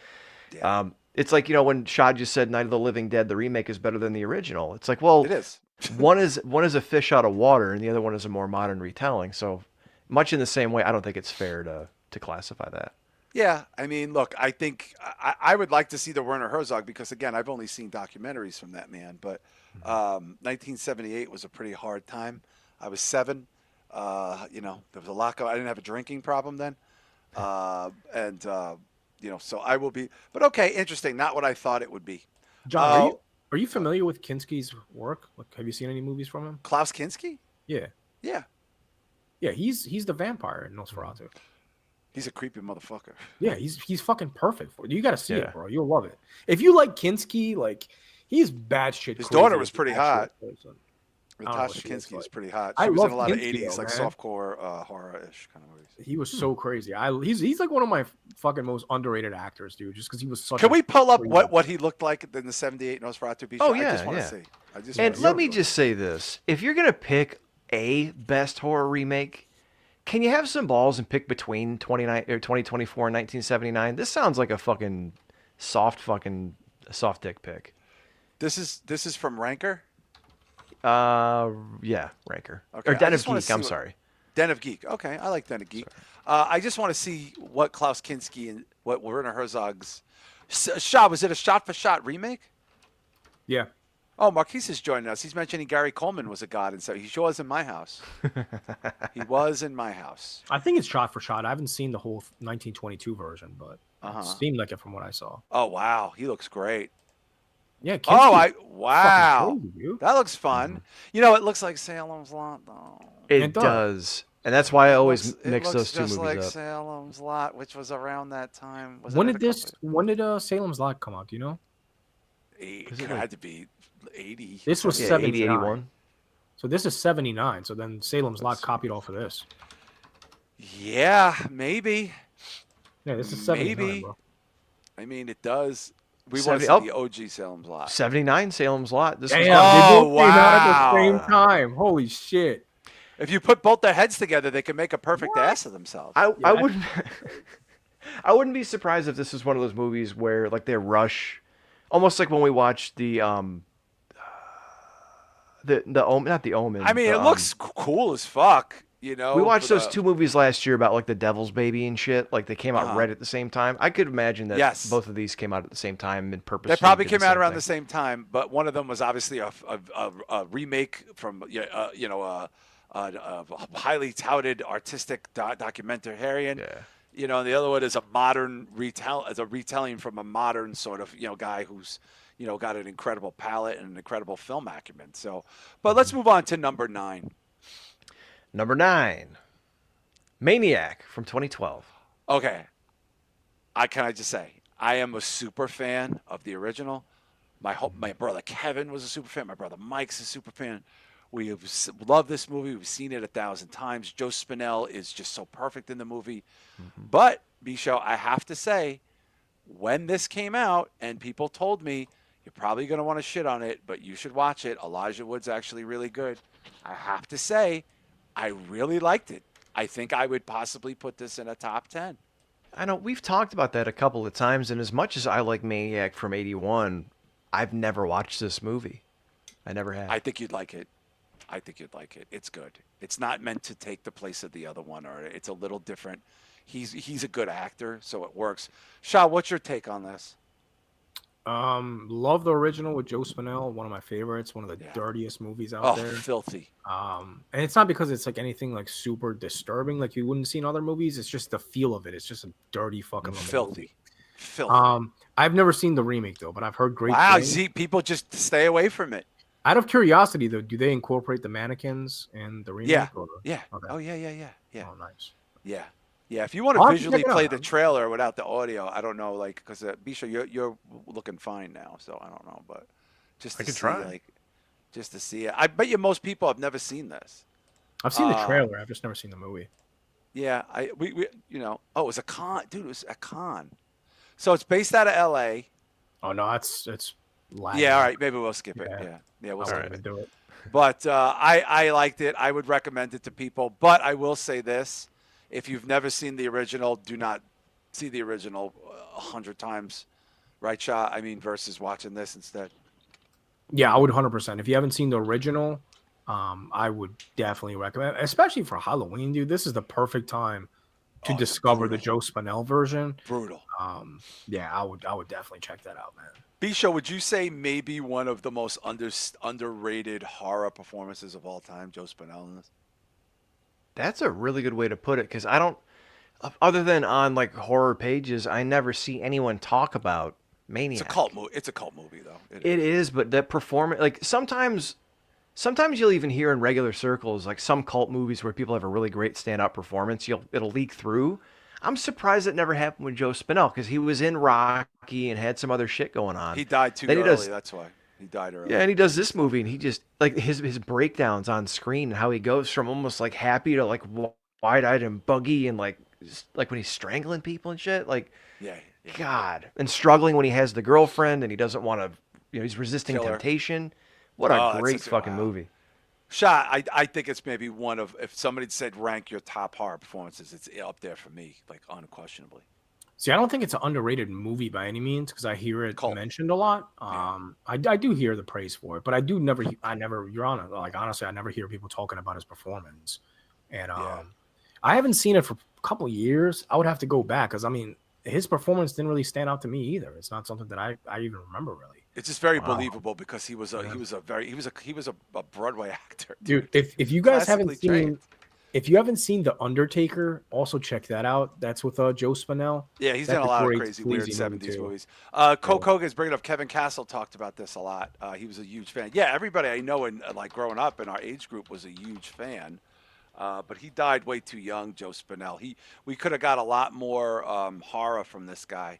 Yeah. It's like, when Shah just said Night of the Living Dead, the remake is better than the original. It's like, well, It is. one is a fish out of water and the other one is a more modern retelling. So much in the same way, I don't think it's fair to classify that. Yeah, I mean, look, I think I would like to see the Werner Herzog because, again, I've only seen documentaries from that man. But 1978 was a pretty hard time. I was 7. There was a lot I didn't have a drinking problem then. So I will be. But okay, interesting. Not what I thought it would be. John, are you familiar with Kinski's work? Like, have you seen any movies from him? Klaus Kinski? Yeah. Yeah. Yeah, he's the vampire in Nosferatu. He's a creepy motherfucker. Yeah, he's fucking perfect for it. You got to see Yeah. it, bro. You'll love it. If you like Kinski, like he's bad shit. His crazy, daughter was pretty bad hot. shit person. Natasha Kinski is pretty hot. I She was in love a lot of Kinski, 80s, though, like man. softcore horror-ish kind of movies. He was so crazy. He's like one of my fucking most underrated actors, dude. Just because he was such. Can we pull up crazy- what he looked like in the 78 Nosferatu Beach? Oh, I yeah, just want to yeah. see. And let me just say this. If you're going to pick a best horror remake, can you have some balls and pick between 2024 and 1979? This sounds like a fucking soft dick pick. This is from Ranker? Yeah, Ranker. Okay, Or Den I of just wanna Geek, see I'm what- sorry. Den of Geek. Okay, I like Den of Geek. I just want to see what Klaus Kinski and what Werner Herzog's Shah, was it a shot-for-shot remake? Yeah. Oh, Marquise is joining us. He's mentioning Gary Coleman was a god, and so he was in my house. He was in my house. I think it's shot for shot. I haven't seen the whole 1922 version, but Uh-huh. it seemed like it from what I saw. Oh wow, he looks great. Yeah. Oh, Kinski's wow, fucking crazy, dude. that looks fun. You know, it looks like Salem's Lot, though. It does. And that's why I always It mix looks those two just movies like up. Salem's Lot, which was around that time. Was it When in did a When did Salem's Lot come out? Do you know? It Was it had to be 80. This was Yeah, 79. 80, 81. So this is 79. So then Salem's Lot copied off of this. Yeah, maybe. Yeah, this is 79, Maybe. bro. I mean, it does. We want to 70 see the OG Salem's Lot. 79, Salem's Lot. This was Damn, Oh, they both came out at the wow. same time. Holy shit. If you put both their heads together, they can make a perfect ass of themselves. I wouldn't I wouldn't be surprised if this is one of those movies where like they rush, almost like when we watched the Omen, not the Omen. I mean, it looks cool as fuck. You know, we watched for those two movies last year about like the Devil's Baby and shit. Like they came out right at the same time. I could imagine that Yes. both of these came out at the same time and purposely. They probably did came the out same around thing. the same time, but one of them was obviously a remake from a highly touted artistic documentarian. Yeah. You know, and the other one is a modern retelling from a modern sort of guy who's got an incredible palette and an incredible film acumen. So, but let's move on to number 9. Number 9, Maniac from 2012. Okay, can I just say I am a super fan of the original. My brother Kevin was a super fan. My brother Mike's a super fan. We have loved this movie. We've seen it 1,000 times. Joe Spinell is just so perfect in the movie. But, Bisho, I have to say, when this came out and people told me, you're probably going to want to shit on it, but you should watch it. Elijah Wood's actually really good. I have to say, I really liked it. I think I would possibly put this in a top 10. I know we've talked about that a couple of times, and as much as I like Maniac from 81, I've never watched this movie. I never have. I think you'd like it. I think you'd like it. It's good. It's not meant to take the place of the other one, or it's a little different. He's a good actor, so it works. Shah, what's your take on this? Love the original with Joe Spinell, one of my favorites, one of the Yeah. dirtiest movies out Oh, there. filthy. And it's not because it's like anything like super disturbing like you wouldn't see in other movies. It's just the feel of it. It's just a dirty fucking movie. Filthy. Filthy. I've never seen the remake though, but I've heard great things. See, people just stay away from it. Out of curiosity though, do they incorporate the mannequins in the remake? Yeah. Or... Yeah. Okay. Oh yeah. Oh, nice. Yeah. Yeah, if you want to visually play the trailer without the audio, I don't know, like, because Bisha, you're looking fine now, so I don't know, but just to see, like, just to see it. I bet you most people have never seen this. I've seen the trailer. I've just never seen the movie. Yeah, we it was a con, dude. It was a con. So it's based out of L.A. Oh no, it's Latin. Yeah, all right, maybe we'll skip it. Yeah, we'll skip it. Do it. But I liked it. I would recommend it to people. But I will say this. If you've never seen the original, do not see the original 100 times, right, Shah? I mean, versus watching this instead. Yeah, I would 100%. If you haven't seen the original, I would definitely recommend, especially for Halloween, dude. This is the perfect time to discover the Joe Spinell version. Brutal. Yeah, I would definitely check that out, man. Bisha, would you say maybe one of the most underrated horror performances of all time, Joe Spinell in this? That's a really good way to put it, because I don't, other than on like horror pages, I never see anyone talk about Maniac. It's a cult movie. It's a cult movie, though. It is, but that performance, like sometimes you'll even hear in regular circles, like some cult movies where people have a really great standout performance, it'll leak through. I'm surprised it never happened with Joe Spinell, because he was in Rocky and had some other shit going on. He died too early. That's why. He died early. Yeah, and he does this movie, and he just, like, his breakdowns on screen, and how he goes from almost, like, happy to, like, wide-eyed and buggy, and, like when he's strangling people and shit. Like, yeah. God. And struggling when he has the girlfriend, and he doesn't want to, he's resisting temptation. What a great fucking movie. Shah, I think it's maybe one of, if somebody said rank your top horror performances, it's up there for me, like, unquestionably. See, I don't think it's an underrated movie by any means, because I hear it mentioned a lot. I do hear the praise for it, but I never, Your Honor, like, honestly, I never hear people talking about his performance. And I haven't seen it for a couple of years. I would have to go back, because I mean, his performance didn't really stand out to me either. It's not something that I even remember really. It's just very believable, because he was a Broadway actor, dude. If you guys haven't seen. If you haven't seen The Undertaker, also check that out. That's with Joe Spinell. Yeah, he's done a lot of crazy, weird 70s movies. Coke Hogan's bringing up Kevin Castle talked about this a lot. He was a huge fan. Yeah, everybody I know, in like growing up in our age group, was a huge fan. But he died way too young, Joe Spinell. We could have got a lot more horror from this guy.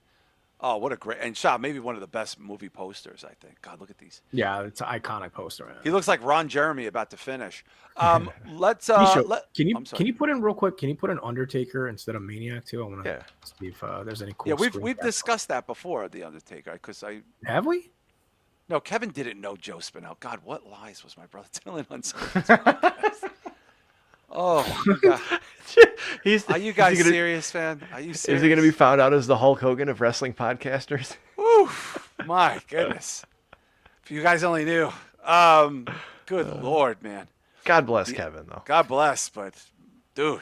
Oh, what a great, and Shah, maybe one of the best movie posters, I think. God, look at these. Yeah, it's an iconic poster. Man. He looks like Ron Jeremy about to finish. Let's can you put in real quick? Can you put an Undertaker instead of Maniac too? I want to see if there's any cool. Yeah, we've discussed that before, the Undertaker, because have we? No, Kevin didn't know Joe Spinell. God, what lies was my brother telling on something? Oh, God. Are you guys serious, man? Are you serious? Is he going to be found out as the Hulk Hogan of wrestling podcasters? Oof, my goodness. If you guys only knew. Good Lord, man. God bless Kevin, though. God bless, but, dude,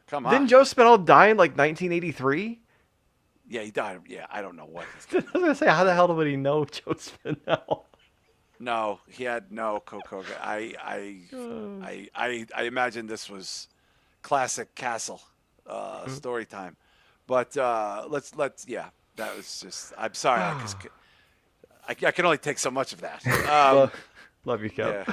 come on. Didn't Joe Spinell die in, like, 1983? Yeah, he died. Yeah, I don't know what. I was going to say, how the hell would he know Joe Spinell? No, he had no Coke Hogan. I imagine this was classic Castle story time, but let's that was just. I'm sorry, I can only take so much of that. Love you, Kev.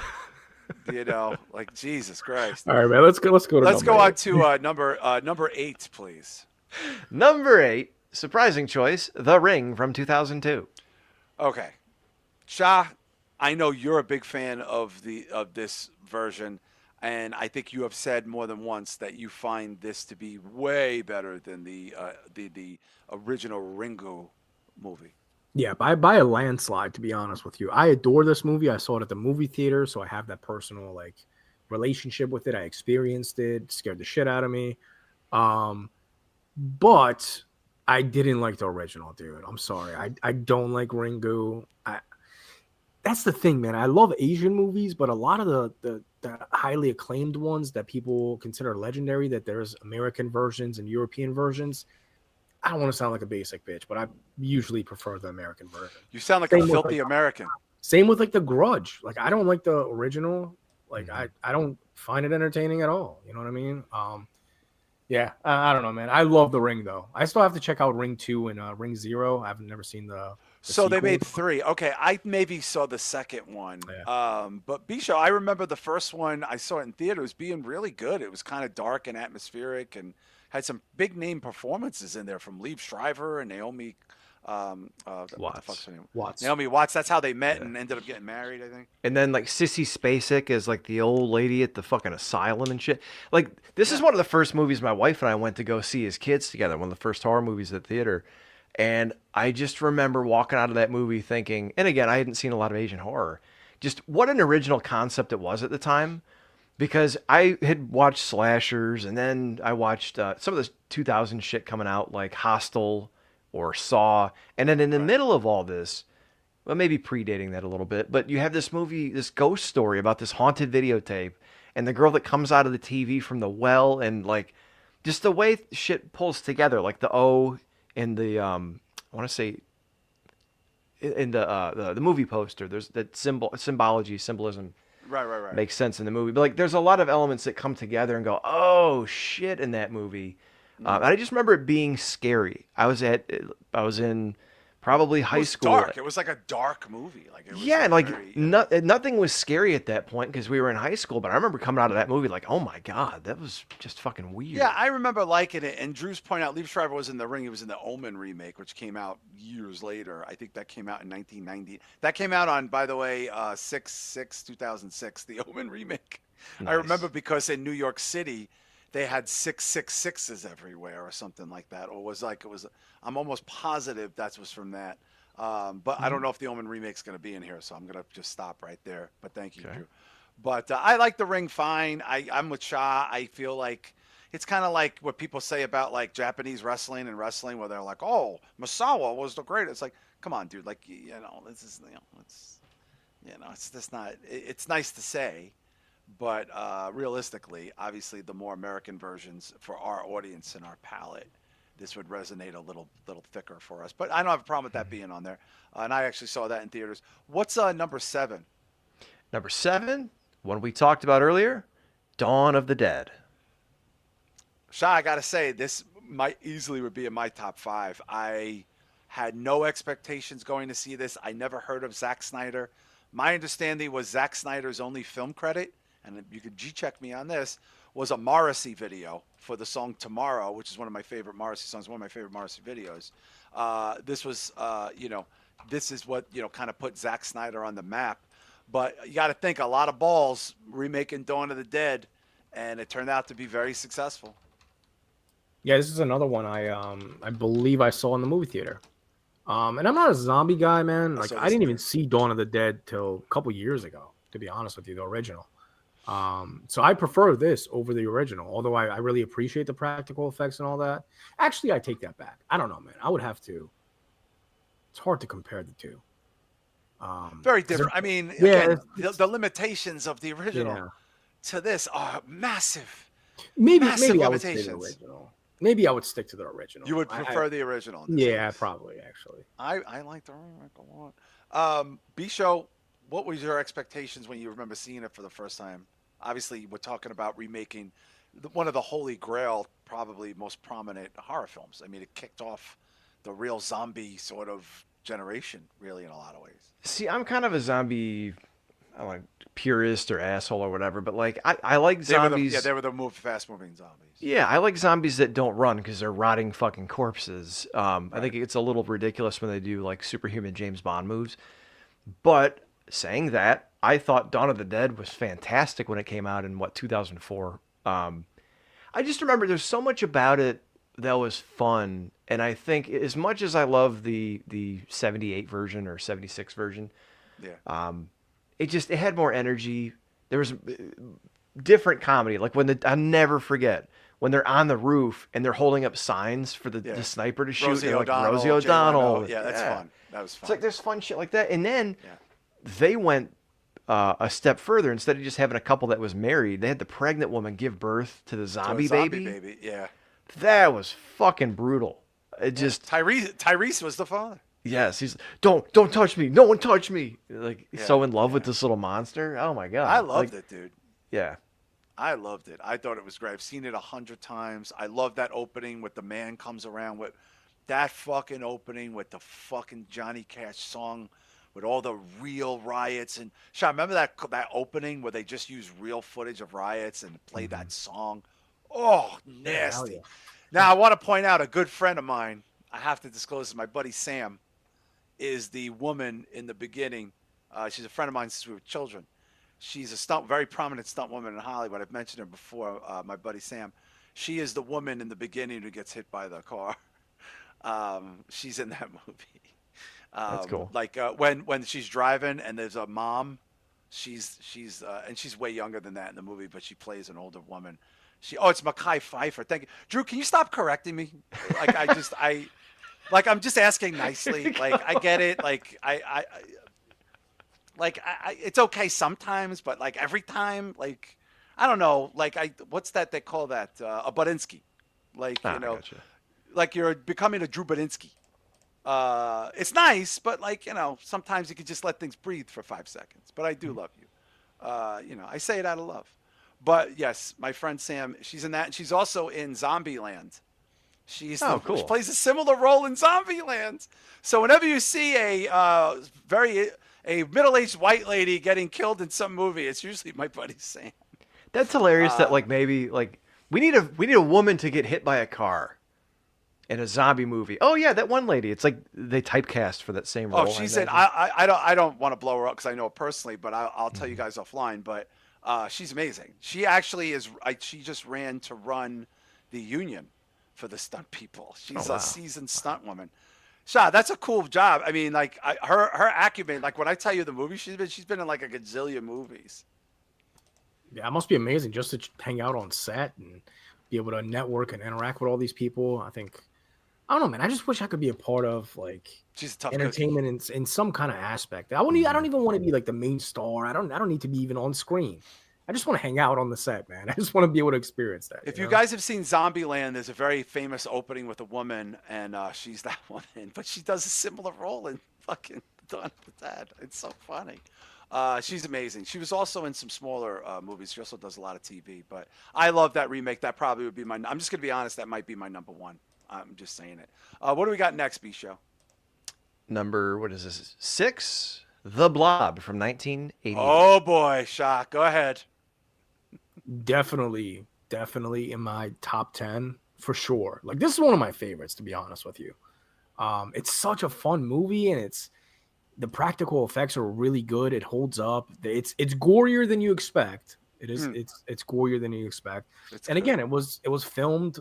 Yeah. Like Jesus Christ. All right, man. Let's go. Let's go on to number 8, please. Number 8, surprising choice, The Ring from 2002. Okay, Shah. I know you're a big fan of this version, and I think you have said more than once that you find this to be way better than the original Ringo movie. Yeah, by a landslide, to be honest with you. I adore this movie. I saw it at the movie theater, so I have that personal like relationship with it. I experienced it, scared the shit out of me. But I didn't like the original, dude. I'm sorry. I don't like Ringo. that's the thing, man. I love Asian movies, but a lot of the highly acclaimed ones that people consider legendary, that there's American versions and European versions. I don't want to sound like a basic bitch, but I usually prefer the American version. You sound like Same a with, filthy like, American. Same with like The Grudge. Like I don't like the original. Like I don't find it entertaining at all. You know what I mean? Yeah, I don't know, man. I love The Ring though. I still have to check out Ring 2 and Ring 0. I've never seen the So they sequel. made 3. Okay, I maybe saw the second one. Yeah. But Bisho, I remember the first one. I saw it in theaters being really good. It was kind of dark and atmospheric, and had some big name performances in there from Liev Schreiber and Naomi. What the fuck's her name? Watts. Naomi Watts. That's how they met and ended up getting married, I think. And then like Sissy Spacek is like the old lady at the fucking asylum and shit. Like this is one of the first movies my wife and I went to go see as kids together. One of the first horror movies at the theater. And I just remember walking out of that movie thinking, and again, I hadn't seen a lot of Asian horror, just what an original concept it was at the time. Because I had watched slashers, and then I watched some of this 2000 shit coming out, like Hostel or Saw. And then in the middle of all this, well, maybe predating that a little bit, but you have this movie, this ghost story about this haunted videotape, and the girl that comes out of the TV from the well, and like just the way shit pulls together, like the O in the I want to say in the movie poster, there's that symbolism Right. makes sense in the movie, but like there's a lot of elements that come together and go, oh shit, in that movie. And I just remember it being scary. I was in probably high school. Dark. It was like a dark movie. Like it was and like very, nothing was scary at that point because we were in high school. But I remember coming out of that movie like, oh my god, that was just fucking weird. Yeah, I remember liking it. And Drew's pointing out, Liev Schreiber was in The Ring. He was in the Omen remake, which came out years later. I think that came out in 1990. That came out on, by the way, 6/6/2006, the Omen remake. Nice. I remember because in New York City, they had 666s everywhere or something like that. Or I'm almost positive that was from that. But I don't know if the Omen remake's going to be in here, so I'm going to just stop right there. But thank you, Drew. But I like The Ring fine. I'm with Shah. I feel like it's kind of like what people say about like Japanese wrestling and wrestling, where they're like, "Oh, Misawa was the greatest." It's like, come on, dude. Like, this is, it's just not. It's nice to say, but realistically, obviously, the more American versions for our audience and our palate, this would resonate a little thicker for us. But I don't have a problem with that being on there. And I actually saw that in theaters. What's number 7? Number 7, one we talked about earlier, Dawn of the Dead. Shah, I got to say, this might easily would be in my top 5. I had no expectations going to see this. I never heard of Zack Snyder. My understanding was Zack Snyder's only film credit, and you could G-check me on this, was a Morrissey video for the song Tomorrow, which is one of my favorite Morrissey songs, one of my favorite Morrissey videos. This was, this is what, kind of put Zack Snyder on the map. But you got to think, a lot of balls remaking Dawn of the Dead, and it turned out to be very successful. Yeah, this is another one I believe I saw in the movie theater. And I'm not a zombie guy, man. Like I didn't even see Dawn of the Dead till a couple years ago, to be honest with you, the original. So I prefer this over the original, although I really appreciate the practical effects and all that. Actually, I take that back. I don't know, man. I would have to. It's hard to compare the two. Very different. I mean, yeah, again, the limitations of the original to this are massive. Maybe I limitations. would say the original. Maybe I would stick to the original. You would prefer the original? Yeah, probably, actually. I like the remake a lot. B-Show, what was your expectations when you remember seeing it for the first time? Obviously, we're talking about remaking one of the holy grail, probably most prominent horror films. I mean, it kicked off the real zombie sort of generation, really, in a lot of ways. See, I'm kind of a zombie, I don't know, purist or asshole or whatever, but like I like zombies. They were the fast-moving zombies. Yeah, I like zombies that don't run because they're rotting fucking corpses. I think it's a little ridiculous when they do like superhuman James Bond moves. But saying that, I thought Dawn of the Dead was fantastic when it came out in 2004. I just remember there's so much about it that was fun, and I think as much as I love the 78 version or 76 version, it had more energy. There was different comedy, like I'll never forget when they're on the roof and they're holding up signs for the sniper to shoot. Rosie O'Donnell. Yeah, that's fun. That was fun. It's like there's fun shit like that, and then they went a step further. Instead of just having a couple that was married, they had the pregnant woman give birth to the To a zombie zombie baby. baby. Yeah. That was fucking brutal. It Yeah. just Tyrese was the father. yes, he's don't touch me. No one touch me. Like he's Yeah. so in love with Yeah. this little monster. Oh my I god. loved Like it, dude. yeah. I loved it. I thought it was great. I've seen it 100 times. I love that opening with the man comes around with that fucking opening with the fucking Johnny Cash song with all the real riots and Shah, remember that opening where they just used real footage of riots and played that song? Oh, Yeah, hell nasty. yeah. Now I want to point out a good friend of mine. I have to disclose this. My buddy Sam is the woman in the beginning. She's a friend of mine since we were children. She's a very prominent stunt woman in Hollywood. I've mentioned her before. My buddy Sam. She is the woman in the beginning who gets hit by the car. She's in that movie. That's cool. Like when she's driving and there's a mom, she's and she's way younger than that in the movie, but she plays an older woman. It's Mekhi Phifer. Thank you, Drew. Can you stop correcting me? Like I'm just asking nicely. Like I get it. It's okay sometimes, but like every time, like I don't know. Like what's that they call that? A Budinsky. Like Ah, I gotcha. like you're becoming a Drew Budinsky. It's nice, but like sometimes you can just let things breathe for 5 seconds. But I do love you. I say it out of love. But yes, my friend Sam, she's in that, and she's also in Zombieland. She Cool. plays a similar role in Zombieland. So whenever you see a middle-aged white lady getting killed in some movie, it's usually my buddy Sam. That's hilarious that like maybe like we need a woman to get hit by a car in a zombie movie. Oh yeah, that one lady. It's like they typecast for that same role. Oh, she's in. I don't want to blow her up because I know her personally, but I'll tell you guys offline. But she's amazing. She actually is. She just ran to run the union for the stunt people. She's a seasoned stunt woman. Shah, that's a cool job. I mean, like her acumen. Like when I tell you the movie she's been in like a gazillion movies. Yeah, it must be amazing just to hang out on set and be able to network and interact with all these people. I don't know, man. I just wish I could be a part of like She's a tough entertainment in some kind of aspect. I don't even want to be like the main star. I don't need to be even on screen. I just want to hang out on the set, man. I just want to be able to experience that. If you guys have seen Zombieland, there's a very famous opening with a woman, and she's that woman, but she does a similar role in fucking Dawn of the Dead. It's so funny. She's amazing. She was also in some smaller movies. She also does a lot of TV, but I love that remake. That probably would be I'm just going to be honest, that might be my number one. I'm just saying it. What do we got next, B-Show? Number, what is this? 6? The Blob from 1980. Oh, boy, Shah. Go ahead. Definitely in my top 10 for sure. Like this is one of my favorites, to be honest with you. It's such a fun movie, and the practical effects are really good. It holds up. It's gorier than you expect. It is. It's gorier than you expect. And again, it was filmed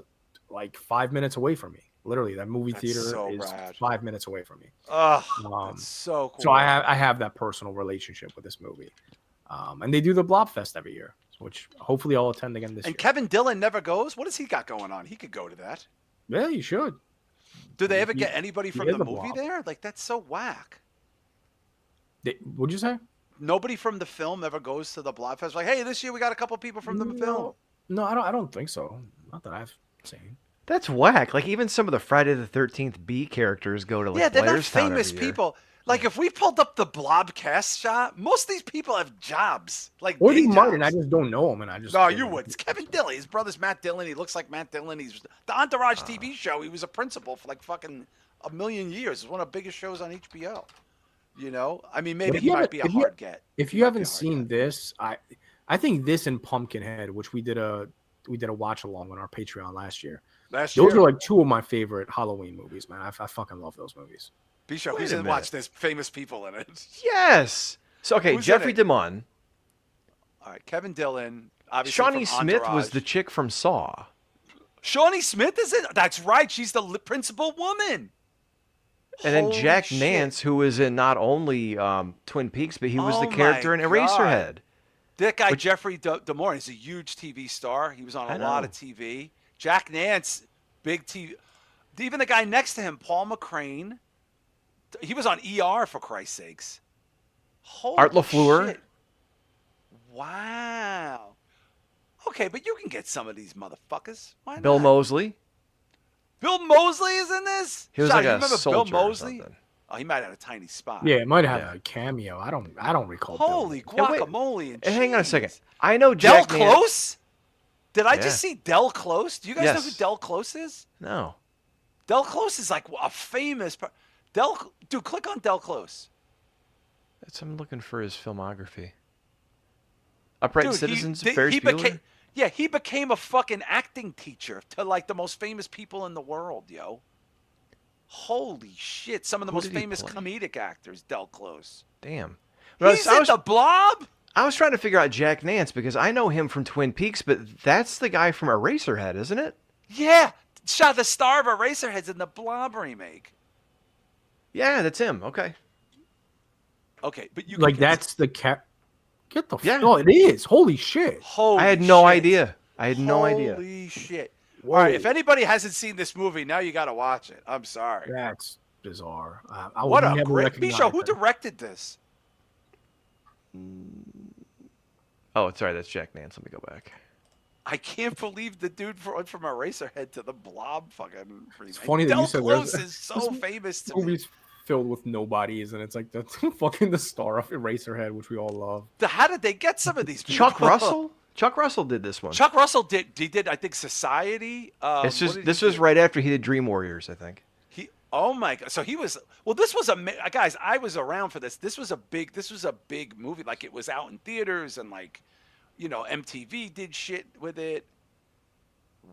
like 5 minutes away from me. Literally, that movie theater is rad. 5 minutes away from me. Oh, that's so cool. So I have that personal relationship with this movie. And they do the Blob Fest every year, which hopefully I'll attend again this year. And Kevin Dillon never goes? What has he got going on? He could go to that. Yeah, you should. Do they ever get anybody from the movie there? Like, that's so whack. What'd you say? Nobody from the film ever goes to the Blob Fest. Like, hey, this year we got a couple people from the film. No, I don't think so. Not that I've seen. That's whack. Like even some of the Friday the 13th B characters go to like they're not Blairstown famous every year. people. Like if we pulled up the Blob cast shot, most of these people have jobs. Like or they day might, jobs. and I just don't know them, and I just No, you would. It's Kevin Dillon. His brother's Matt Dillon. He looks like Matt Dillon. He's the Entourage TV show. He was a principal for like fucking a million years. It's one of the biggest shows on HBO. You know, I mean, maybe he might be a hard get. If you haven't seen this, I think this and Pumpkinhead, which we did a watch along on our Patreon last year. Those are like two of my favorite Halloween movies, man. I fucking love those movies. B-Show, who's in watch? There's famous people in it. Yes. So okay, Who's Jeffrey DeMunn. All right, Kevin Dillon. Obviously, Shawnee from Smith Entourage. was the chick from Saw. Shawnee Smith is it? That's right. She's the principal woman. And then Jack Nance, who was in not only Twin Peaks, but he was the character in Eraserhead. That guy, Jeffrey DeMore, is a huge TV star. He was on a lot of TV. Jack Nance, big TV. Even the guy next to him, Paul McCrane, he was on ER, for Christ's sakes. Holy Art LaFleur. shit. Wow. Okay, but you can get some of these motherfuckers. Why Bill not? Moseley. Bill Moseley is in this? He was Shah, like you a remember Bill soldier or Moseley? something. Oh, he might have had a tiny spot. Yeah, it might have Yeah. a cameo. I don't recall. Holy Bill. Hey, wait. guacamole and Hey, hang on a second. cheese. I know Del Jack Nance. Close? Did I Yeah. just see Del Close? Do you guys know who Yes. Del Close is? No. Del Close is like a famous. Dude, click on Del Close. I'm looking for his filmography. Upright Dude, Citizens, he Ferris Bueller. became, yeah, he became a fucking acting teacher to like the most famous people in the world, yo. Holy shit! Some of the Who most did he famous play? comedic actors, Del Close. Damn. He's in The Blob. I was trying to figure out Jack Nance because I know him from Twin Peaks, but that's the guy from Eraserhead, isn't it? Yeah, Shah, the star of Eraserhead's in the Blob remake. Yeah, that's him. Okay. Okay, but you Like can get that's the cat. Get the Yeah. Oh, it is. Holy shit. Holy I had no shit. idea. I had no idea. Holy shit! Whoa. All right, if anybody hasn't seen this movie, now you got to watch it. I'm sorry. That's bizarre. I What would a never great recognize Bisho. Who it. directed this? Oh, sorry, that's Jack Nance. Let me go back. I can't believe the dude went from Eraserhead to the Blob fucking remake. It's funny that Del you said Close there's- is so famous to me. Movie's filled with nobodies, and it's like that's fucking the star of Eraserhead, which we all love. How did they get some of these people? Chuck Russell? Chuck Russell did this one. Chuck Russell did I think Society. It's what just did he this was do? right after he did Dream Warriors, I think. Oh my god! So he was. Well, this was guys. I was around for this. This was a big movie. Like it was out in theaters and like, MTV did shit with it.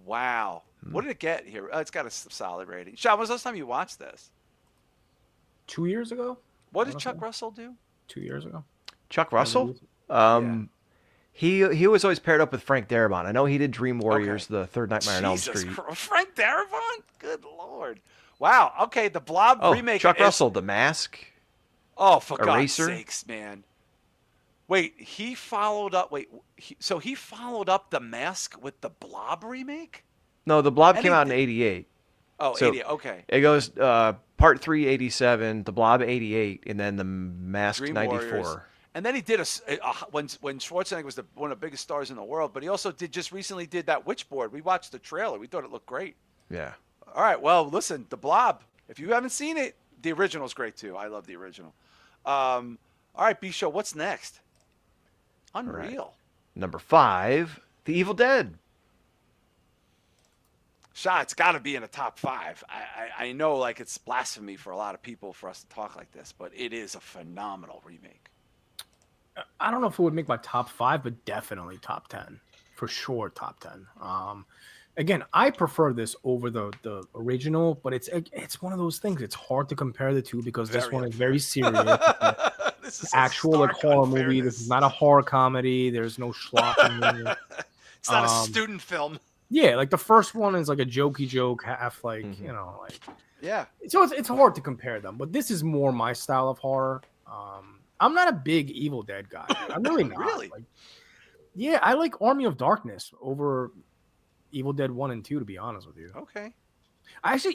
Wow. What did it get here? It's got a solid rating. Shah, when was the last time you watched this? 2 years ago. What did Chuck Russell do? 2 years ago. Chuck Russell? He was always paired up with Frank Darabont. I know he did Dream Warriors, the Third Nightmare on Elm Street. Frank Darabont? Good lord. Wow. Okay, the Blob remake. Chuck Russell, The Mask. Oh, for Eraser? God's sakes, man. Wait, he followed up. So he followed up The Mask with the Blob remake? No, The Blob came out in 88. Oh, So 88. Okay. It goes Part 3, 87, The Blob, 88, and then The Mask, Dream 94. Warriors. And then he did when Schwarzenegger was one of the biggest stars in the world. But he also just recently did that Witchboard. We watched the trailer. We thought it looked great. Yeah. All right. Well, listen, The Blob. If you haven't seen it, the original's great too. I love the original. All right, B-Show, what's next? Unreal. Right. Number 5, The Evil Dead. Shah, it's got to be in the top 5. I know, like, it's blasphemy for a lot of people for us to talk like this, but it is a phenomenal remake. I don't know if it would make my top 5, but definitely top 10 for sure. Top 10. Again, I prefer this over the original, but it's one of those things. It's hard to compare the two because this one is very serious. This is actual like horror movie. This is not a horror comedy. There's no schlock in there. It's not a student film. Yeah, like the first one is like a jokey joke, half like like yeah. So it's hard to compare them, but this is more my style of horror. I'm not a big Evil Dead guy. I'm really not. Really? Like, yeah, I like Army of Darkness over Evil Dead 1 and 2, to be honest with you. Okay.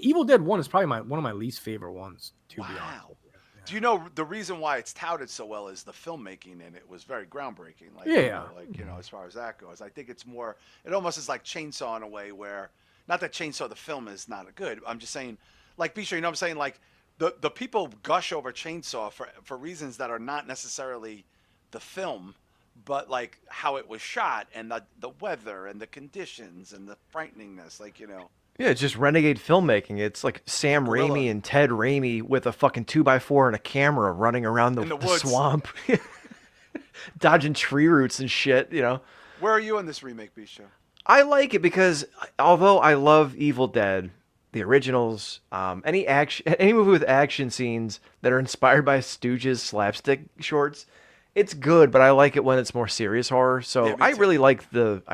Evil Dead 1 is probably one of my least favorite ones, to be honest with you. Yeah. Do you know the reason why it's touted so well is the filmmaking in it was very groundbreaking. Like, as far as that goes, I think it's more, it almost is like Chainsaw in a way where, not that Chainsaw the film is not good. I'm just saying, like, be sure, you know what I'm saying? Like, the people gush over Chainsaw for reasons that are not necessarily the film, but like how it was shot and the weather and the conditions and the frighteningness, like, Yeah, it's just renegade filmmaking. It's like Sam Raimi and Ted Raimi with a fucking 2x4 and a camera running around the swamp, dodging tree roots and shit, Where are you on this remake, Bisha? I like it because although I love Evil Dead, the originals, any movie with action scenes that are inspired by Stooges slapstick shorts, it's good, but I like it when it's more serious horror. So Yeah, I really like the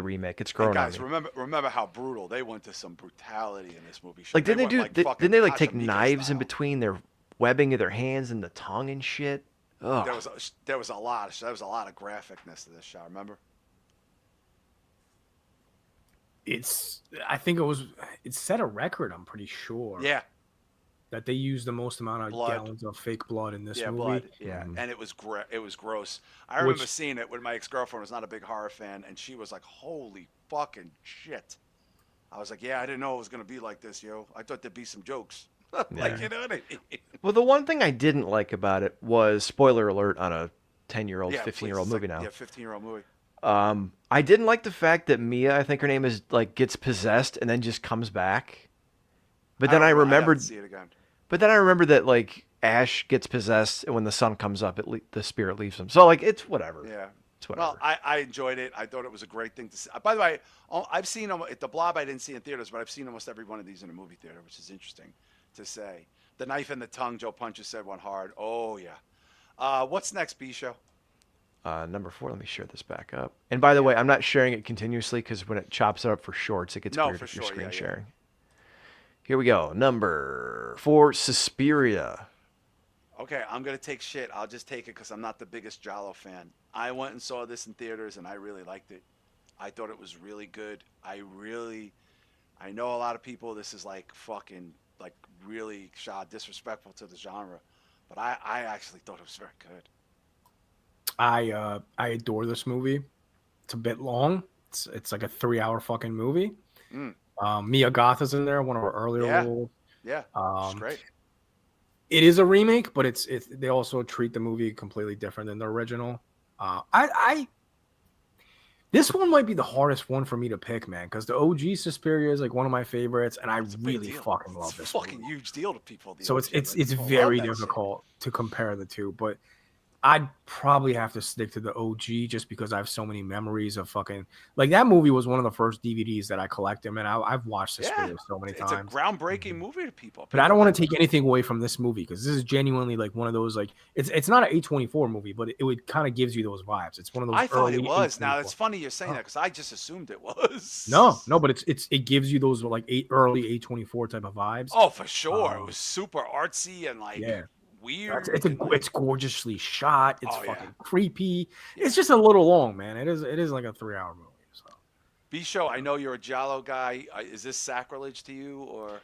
remake. It's grown on guys, me. remember how brutal they went to some brutality in this movie. Like, didn't they like take Casablanca knives in style. between their webbing of their hands and the tongue and shit? Ugh. There was a lot of graphicness to this shot. Remember? I think it set a record. I'm pretty sure. Yeah. that they used the most amount of Blood. gallons of fake blood in this Yeah, movie. blood. Yeah, and it was gross. I remember seeing it when my ex-girlfriend was not a big horror fan, and she was like, "Holy fucking shit!" I was like, "Yeah, I didn't know it was gonna be like this, yo. I thought there'd be some jokes." Like, you know what I mean? Well, the one thing I didn't like about it was, spoiler alert on a 10-year-old, 15-year-old movie now. Yeah, 15-year-old movie. I didn't like the fact that Mia, I think her name is, like, gets possessed and then just comes back. But then I remembered. See it again. But then I remember that, like, Ash gets possessed, and when the sun comes up, the spirit leaves him. So, like, it's whatever. Yeah. It's whatever. Well, I enjoyed it. I thought it was a great thing to see. By the way, I've seen at the Blob. I didn't see in theaters, but I've seen almost every one of these in a movie theater, which is interesting to say. The knife and the tongue, Joe Punches said, went hard. Oh yeah. What's next, B show? Number 4. Let me share this back up. And by the way, I'm not sharing it continuously because when it chops it up for shorts, it gets weird if you're screen sharing. Here we go. Number 4, Suspiria. Okay, I'm going to take shit. I'll just take it because I'm not the biggest Giallo fan. I went and saw this in theaters, and I really liked it. I thought it was really good. I know a lot of people, this is like fucking, like really disrespectful to the genre. But I actually thought it was very good. I adore this movie. It's a bit long. It's like a 3-hour fucking movie. Mia Goth is in there, one of her earlier roles. Yeah, it's great. It is a remake, but it's they also treat the movie completely different than the original. This one might be the hardest one for me to pick, man, because the OG Suspiria is like one of my favorites, and I really fucking love this. It's a fucking huge deal to people. So it's very difficult to compare the two, but I'd probably have to stick to the OG just because I have so many memories of fucking, like, that movie was one of the first DVDs that I collected, man. I've watched this movie so many times. It's a groundbreaking movie to people. But I don't want to take anything away from this movie because this is genuinely like one of those, like, it's not an A24 movie, but it would kind of gives you those vibes. It's one of those. I thought it was. A24. Now it's funny you're saying that because I just assumed it was. No, but it gives you those like early A24 type of vibes. Oh, for sure. It was super artsy and like. Yeah. Weird. It's gorgeously shot. It's fucking creepy. Yeah. It's just a little long, man. It is like a 3-hour movie. So, B-Show, I know you're a Giallo guy. Is this sacrilege to you, or?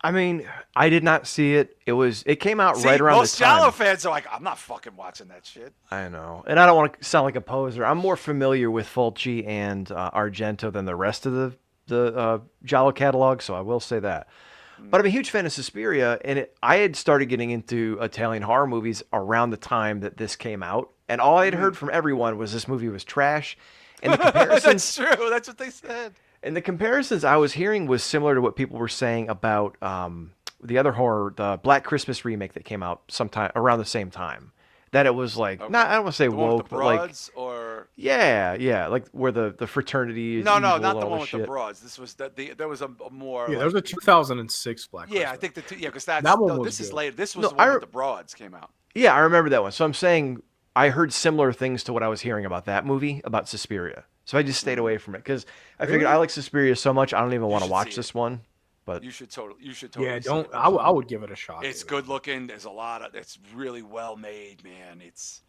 I mean, I did not see it. It came out right around most the time. Giallo fans are like, I'm not fucking watching that shit. I know, and I don't want to sound like a poser. I'm more familiar with Fulci and Argento than the rest of the Giallo catalog, so I will say that. But I'm a huge fan of Suspiria, and I had started getting into Italian horror movies around the time that this came out, and all I had heard from everyone was this movie was trash. And the comparisons, that's true. That's what they said. And the comparisons I was hearing was similar to what people were saying about the other horror, the Black Christmas remake that came out sometime around the same time. That it was like, not, I don't want to say the woke, but like, or yeah, like where the fraternity is. No, not the one with shit. the broads. This was there was a more. Yeah, there was a 2006 Black Christmas. Yeah, I think because that one was this good. is later. This was the one with the broads came out. Yeah, I remember that one. So I'm saying I heard similar things to what I was hearing about that movie, about Suspiria. So I just stayed away from it because I figured I like Suspiria so much I don't even want to watch this one. But you should totally. Yeah, don't. I would give it a shot. It's good looking. There's a lot of. It's really well made, man. It's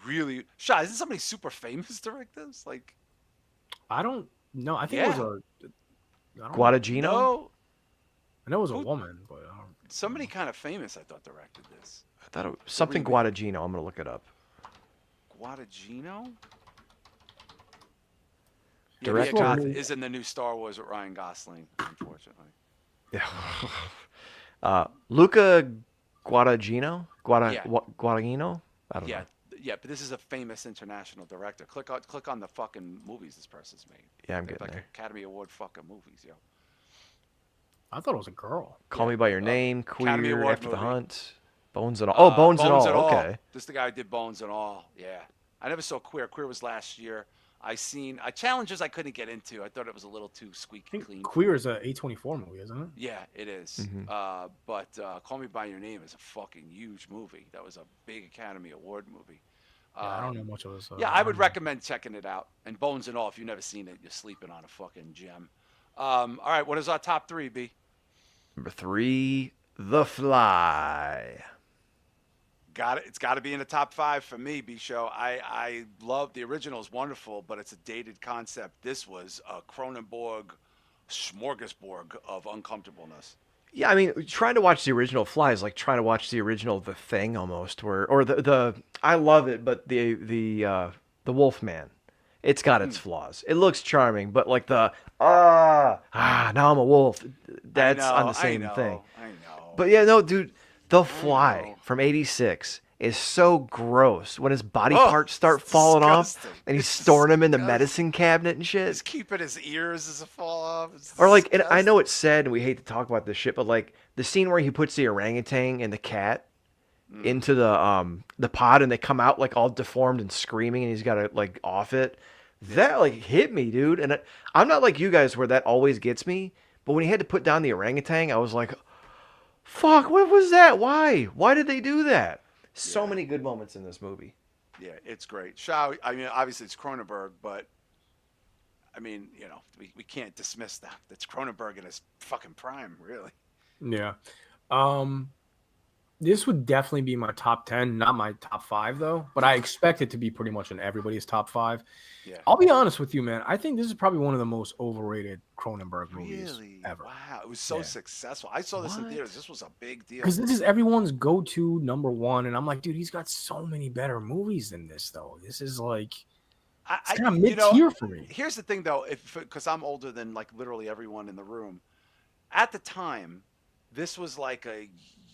really. Shah, isn't somebody super famous direct this? Like, I don't know. I think it was a Guadagnino. No, I know it was a woman, but somebody kind of famous. I thought directed this. I thought it was something Guadagnino. I'm gonna look it up. Guadagnino. Director is in the new Star Wars with Ryan Gosling, unfortunately. Yeah. Luca Guadagnino? Guadagnino? I don't know. Yeah, but this is a famous international director. Click on the fucking movies this person's made. Yeah, I'm getting like there. Academy Award fucking movies, yo. I thought it was a girl. Call Me by Your Name, Queer, After the Hunt, Bones and All. Oh, Bones and All. Okay. This is the guy who did Bones and All. Yeah. I never saw Queer. Queer was last year. Challenges I couldn't get into. I thought it was a little too squeaky clean. Queer is a A24 movie, isn't it? Yeah, it is. But Call Me by Your Name is a fucking huge movie. That was a big Academy Award movie. I don't know much of this. I would recommend checking it out. And Bones and All, if you've never seen it, you're sleeping on a fucking gem. All right, what is our top 3, B? Number 3, The Fly. Got it. It's got to be in the top 5 for me, B-Show. I love the original is wonderful, but it's a dated concept. This was a Cronenberg smorgasbord of uncomfortableness. Yeah, I mean, trying to watch the original Fly is like trying to watch the original The Thing almost, where or the I love it, but the Wolfman, it's got its flaws. It looks charming, but like now I'm a wolf, that's on the same thing. I know. But yeah, no, dude, The I Fly know. from '86 is so gross when his body Oh, parts start it's falling off disgusting. and he's It's storing them in the disgusting. medicine cabinet and shit. He's keeping his ears as a fall off. It's Or like, and I know disgusting. it's sad and we hate to talk about this shit, but like the scene where he puts the orangutan and the cat into the pod and they come out like all deformed and screaming and he's got to like off it. That like hit me, dude. And I'm not like you guys where that always gets me, but when he had to put down the orangutan, I was like, fuck, what was that? Why? Why did they do that? So Yeah. many good moments in this movie. Yeah, it's great. Shah, I mean, obviously it's Cronenberg, but I mean, we can't dismiss that. That's Cronenberg in his fucking prime, really. Yeah. Um, this would definitely be my top 10, not my top 5 though, but I expect it to be pretty much in everybody's top 5. Yeah. I'll be honest with you, man. I think this is probably one of the most overrated Cronenberg movies Really? ever. Wow, it was so successful. I saw this in theaters. This was a big deal. Because this is everyone's go-to number one, and I'm like, dude, he's got so many better movies than this, though. This is like, it's kind of mid-tier for me. Here's the thing, though, because I'm older than like literally everyone in the room. At the time, this was like a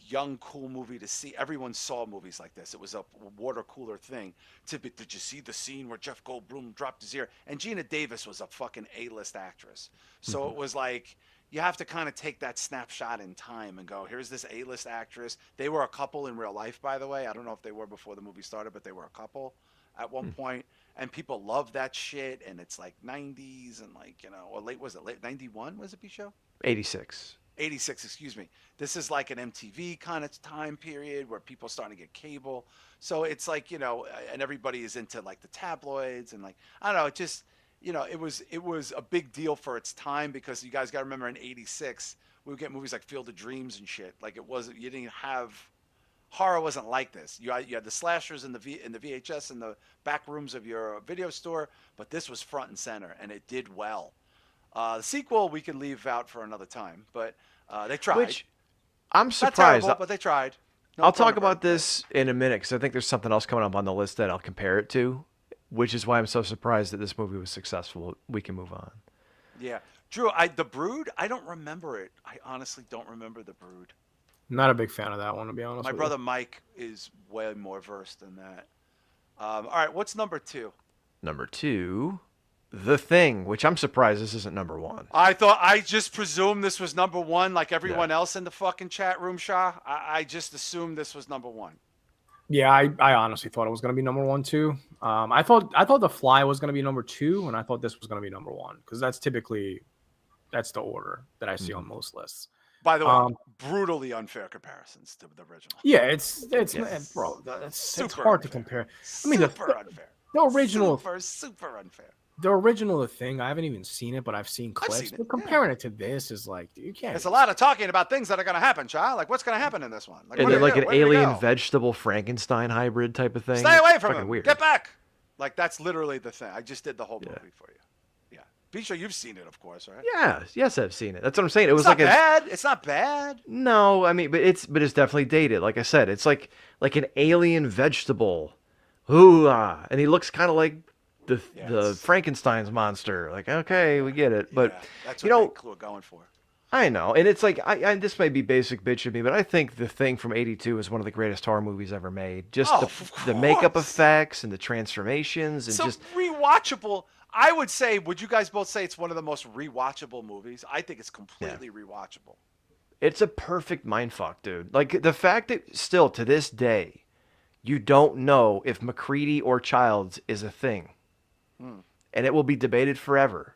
young, cool movie to see. Everyone saw movies like this. It was a water cooler thing. Did you see the scene where Jeff Goldblum dropped his ear? And Gina Davis was a fucking A-list actress. So it was like, you have to kind of take that snapshot in time and go, here's this A-list actress. They were a couple in real life, by the way. I don't know if they were before the movie started, but they were a couple at one point. And people love that shit. And it's like 90s and like, or late 91 was it, B-Show? 86. 86, excuse me. This is like an MTV kind of time period where people are starting to get cable. So it's like, and everybody is into like the tabloids and like, I don't know, it just, it was a big deal for its time because you guys got to remember in 86, we would get movies like Field of Dreams and shit. Like you didn't have, horror wasn't like this. You had the slashers in the VHS in the back rooms of your video store, but this was front and center and it did well. The sequel we can leave out for another time, but they tried. Which I'm Not surprised. terrible, but they tried. No I'll talk Cronenberg, about this in a minute because I think there's something else coming up on the list that I'll compare it to, which is why I'm so surprised that this movie was successful. We can move on. Yeah, Drew. The Brood. I don't remember it. I honestly don't remember The Brood. Not a big fan of that one, to be honest. My brother Mike is way more versed than that. All right, what's number 2? Number 2, The Thing, which I'm surprised this isn't number 1. I just presumed this was number 1, like everyone else in the fucking chat room, Shah. I just assumed this was number 1. Yeah, I honestly thought it was going to be number 1 too. I thought The Fly was going to be number 2, and I thought this was going to be number 1 because that's the order that I see on most lists. By the way, brutally unfair comparisons to the original. Yeah, it's bro, it's hard to compare. I mean, super unfair. The original, super unfair. The original, The Thing. I haven't even seen it, but I've seen clips. Seen it, but comparing it to this is like, you can't. It's a lot of talking about things that are going to happen, Shah. Like, what's going to happen in this one? Like, and then like an alien vegetable Frankenstein hybrid type of thing. Stay away from him. Weird. Get back. Like, that's literally the thing. I just did the whole movie for you. Yeah. Be sure you've seen it, of course, right? Yes, I've seen it. That's what I'm saying. It was not like bad. It's not bad. No, I mean, but it's definitely dated. Like I said, it's like an alien vegetable. Ooh, and he looks kind of like the Frankenstein's monster. Like, okay, we get it. But that's what they were going for. I know, and it's like this may be basic bitch of me, but I think The Thing from '82 is one of the greatest horror movies ever made. Just the makeup effects and the transformations and just rewatchable. I would say, would you guys both say it's one of the most rewatchable movies? I think it's completely rewatchable. It's a perfect mindfuck, dude. Like the fact that still to this day, you don't know if MacReady or Childs is a thing, and it will be debated forever.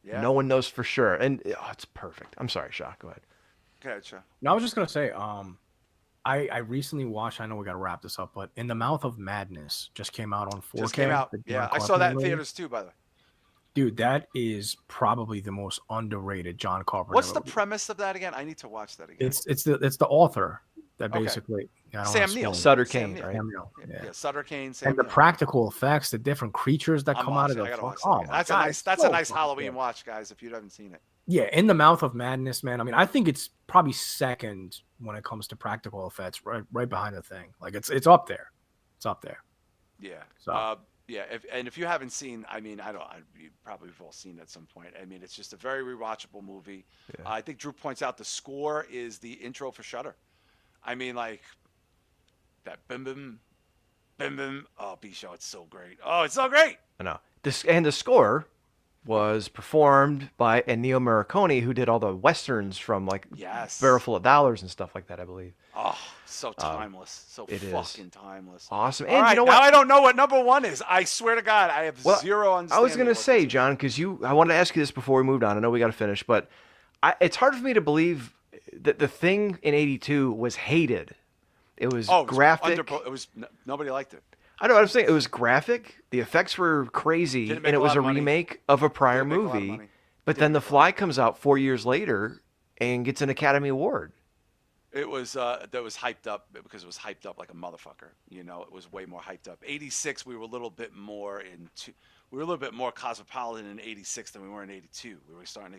Yeah. No one knows for sure, and it's perfect. I'm sorry, Shah. Go ahead. Okay, Shah. No, I was just gonna say, I recently watched. I know we got to wrap this up, but In the Mouth of Madness just came out on 4K. Just came out. Yeah, I saw that in theaters too, by the way. Dude, that is probably the most underrated John Carpenter. What's the premise of that again? I need to watch that again. It's the author that Okay. basically. I don't Sam wanna Neill. spoil it. Sutter Sam Kane, Neill. right? Sam Neill, Yeah, Sutter Kane, Sam And the Neill. practical effects, the different creatures that I'm come out of watching. the I gotta fuck. watch Oh that. my That's god, a it's nice so fucking Halloween good. watch, guys. If you haven't seen it. Yeah, In the Mouth of Madness, man. I mean, I think it's probably second when it comes to practical effects, right behind the Thing. Like it's up there. It's up there. Yeah. So Yeah. If you haven't seen, I mean, you probably have all seen it at some point. I mean, it's just a very rewatchable movie. Yeah. I think Drew points out the score is the intro for Shudder. I mean, like that bim bim bim bim. Oh, B-Show, it's so great. Oh, it's so great. I know. The score was performed by Ennio Morricone, who did all the westerns from like Yes. Barrel Full of Dollars and stuff like that, I believe. Oh, so timeless. So it is. fucking timeless. Awesome. All And right, you know what? now I don't know what number one is. I swear to God, I have Well, zero I understanding. was going to of what say, this is. John, because I wanted to ask you this before we moved on. I know we got to finish, but it's hard for me to believe that The Thing in '82 was hated. It was graphic. Nobody liked it. I know what I'm saying. It was graphic. The effects were crazy, Didn't and make it a was lot a of money. remake of a prior Didn't make a lot of movie. money. But then The Fly comes out 4 years later and gets an Academy Award. It was that was hyped up because it was hyped up like a motherfucker. You know, it was way more hyped up. '86, we were a little bit more cosmopolitan in '86 than we were in '82. We were starting to,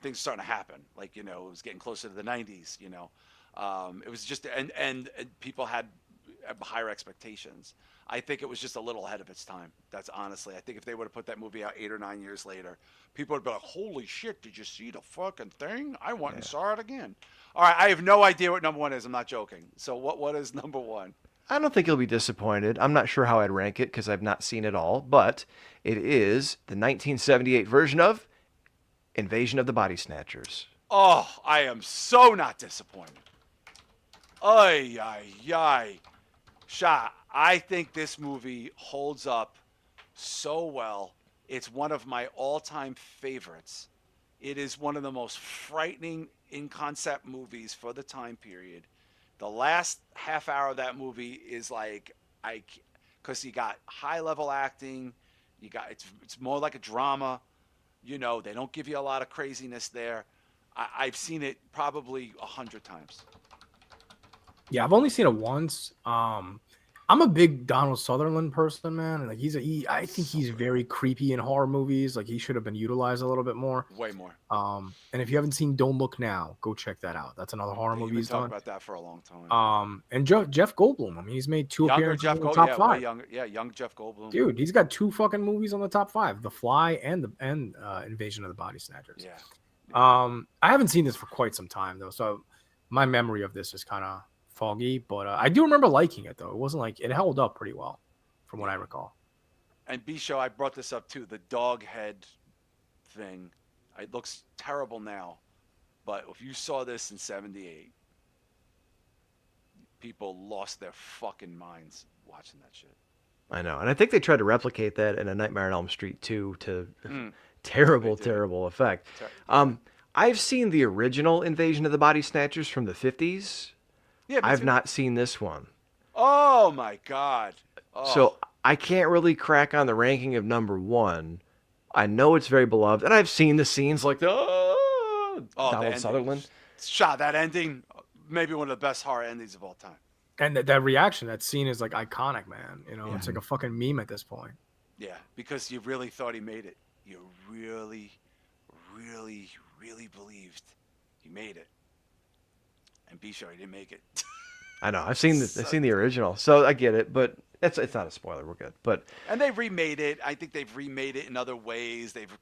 things starting to happen. Like, it was getting closer to the '90s. It was just and people had higher expectations. I think it was just a little ahead of its time. That's honestly. I think if they would have put that movie out 8 or 9 years later, people would be like, "Holy shit! Did you see the fucking Thing? I went and saw it again." All right, I have no idea what number one is. I'm not joking. So what is number one? I don't think you'll be disappointed. I'm not sure how I'd rank it because I've not seen it all, but it is the 1978 version of Invasion of the Body Snatchers. Oh, I am so not disappointed. Ay, ay, ay. Shah, I think this movie holds up so well. It's one of my all-time favorites. It is one of the most frightening in-concept movies for the time period. The last half hour of that movie is like, because you got high-level acting, it's more like a drama. They don't give you a lot of craziness there. I've seen it probably 100 times. yeah, I've only seen it once. I'm a big Donald Sutherland person, man. Like I think he's very creepy in horror movies. Like he should have been utilized a little bit more. Way more. And if you haven't seen Don't Look Now, go check that out. That's another horror movie he's done. About that for a long time. And Jeff Goldblum. I mean, he's made two appearances in the top 5. Young Jeff Goldblum. Dude, he's got 2 fucking movies on the top 5: The Fly and Invasion of the Body Snatchers. Yeah. I haven't seen this for quite some time though, so my memory of this is kind of foggy, but I do remember liking it though. It wasn't like it held up pretty well from what I recall. And B-Show, I brought this up too, the dog head thing. It looks terrible now, but if you saw this in '78, people lost their fucking minds watching that shit. I know, and I think they tried to replicate that in A Nightmare on Elm Street 2 to terrible effect. I've seen the original Invasion of the Body Snatchers from the 50s. Yeah, I've not seen this one. Oh my God. Oh. So I can't really crack on the ranking of number 1. I know it's very beloved, and I've seen the scenes like Donald Sutherland. Shot that ending, maybe one of the best horror endings of all time. And that reaction, that scene is like iconic, man. It's like a fucking meme at this point. Yeah, because you really thought he made it. You really, really, really believed he made it. And B-Show, he didn't make it. I know. I've seen the original, so I get it, but it's not a spoiler. We're good. And they remade it. I think they've remade it in other ways. They've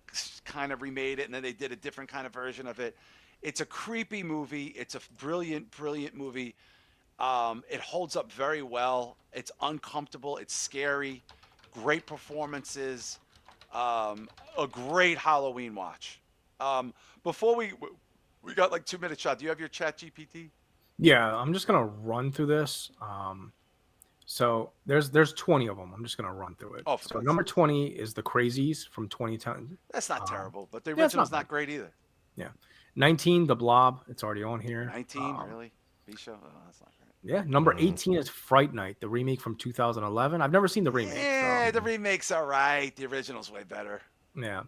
kind of remade it, and then they did a different kind of version of it. It's a creepy movie. It's a brilliant, brilliant movie. It holds up very well. It's uncomfortable. It's scary. Great performances. A great Halloween watch. Before we got like 2 minutes, Shot. Do you have your ChatGPT? Yeah, I'm just gonna run through this. So there's 20 of them. I'm just gonna run through it. Oh, so number 20 is The Crazies from 2010. That's not terrible, but the original's not great either. Yeah. 19, The Blob. It's already on here. 19, really? B-Show? Oh, that's not great. Yeah. Number 18 is Fright Night, the remake from 2011. I've never seen the remake. Yeah, the remake's all right. The original's way better. Yeah.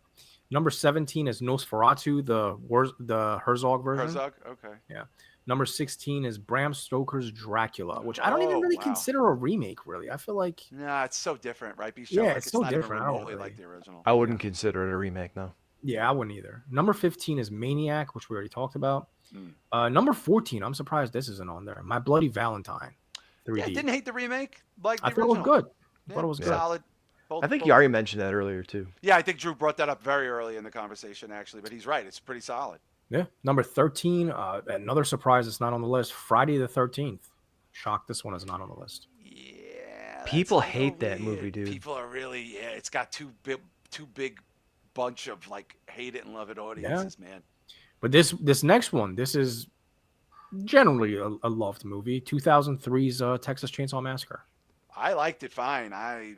Number 17 is Nosferatu, the Herzog version. Herzog? Okay. Yeah. Number 16 is Bram Stoker's Dracula, which I don't even Oh, really wow. consider a remake, really. I feel like, Nah, it's so different, right? yeah, Like, it's it's so not even different. I don't remotely really. like the original. I wouldn't consider it a remake, no. Yeah, I wouldn't either. Number 15 is Maniac, which we already talked about. Mm. Number 14, I'm surprised this isn't on there. My Bloody Valentine, 3D. Yeah, didn't hate the remake, like the I thought original. it was good. I Yeah, thought it was good. solid. I think you already mentioned that earlier, too. Yeah, I think Drew brought that up very early in the conversation, actually, but he's right. It's pretty solid. Yeah. Number 13, another surprise that's not on the list. Friday the 13th. Shocked this one is not on the list. Yeah. People hate that movie, dude. People are really, it's got too big bunch of like hate it and love it audiences, man. But this next one, this is generally a loved movie. 2003's Texas Chainsaw Massacre. I liked it fine. I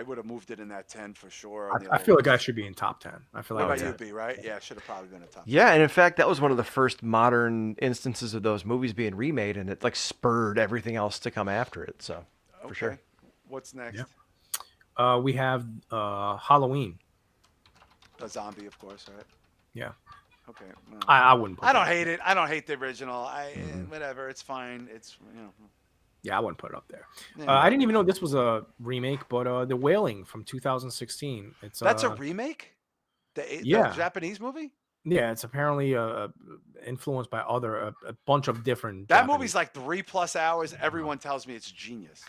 would have moved it in that 10 for sure. I feel like I should be in top 10. I feel like what about you, B, right? Yeah, should have probably been a top 10. Yeah, and in fact, that was one of the first modern instances of those movies being remade, and it like spurred everything else to come after it. So, for sure. What's next? Yeah. We have Halloween. A zombie, of course, right? Yeah. Okay. Well, I wouldn't. I don't hate it. I don't hate the original. Whatever. It's fine. It's Yeah, I wouldn't put it up there. Yeah. I didn't even know this was a remake, but The Wailing from 2016. That's a remake. The Japanese movie. Yeah, it's apparently influenced by a bunch of different. That Japanese. movie's like 3+ hours. Everyone tells me it's genius.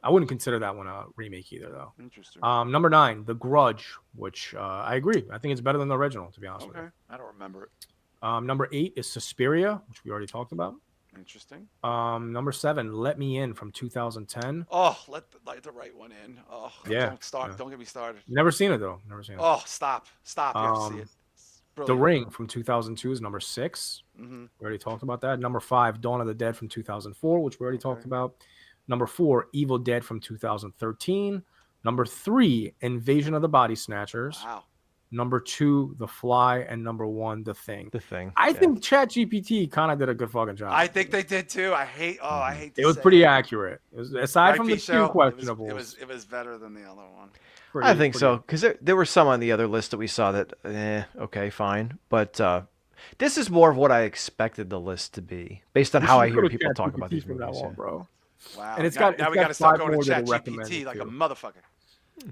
I wouldn't consider that one a remake either, though. Interesting. Number 9, The Grudge, which I agree. I think it's better than the original, to be honest with you. I don't remember it. Number 8 is Suspiria, which we already talked about. Interesting. Number 7, Let Me In from 2010. Oh, let the right one in. Oh, yeah. Don't start. Yeah. Don't get me started. Never seen it though. Never seen it. Oh, stop. You have to see it. The Ring from 2002 is number 6. Mm-hmm. We already talked about that. Number 5, Dawn of the Dead from 2004, which we already talked about. Number 4, Evil Dead from 2013. Number 3, Invasion of the Body Snatchers. Wow. Number 2, The Fly, and number 1, The Thing. The Thing. I think ChatGPT kind of did a good fucking job. I think they did too. I hate. It was pretty accurate. It was, aside from the few questionables, it was better than the other one. I think so, because there were some on the other list that we saw that, okay, fine, but this is more of what I expected the list to be, based on how I hear people talk about these movies. Bro. Wow. And now we got to start going to ChatGPT like a motherfucker.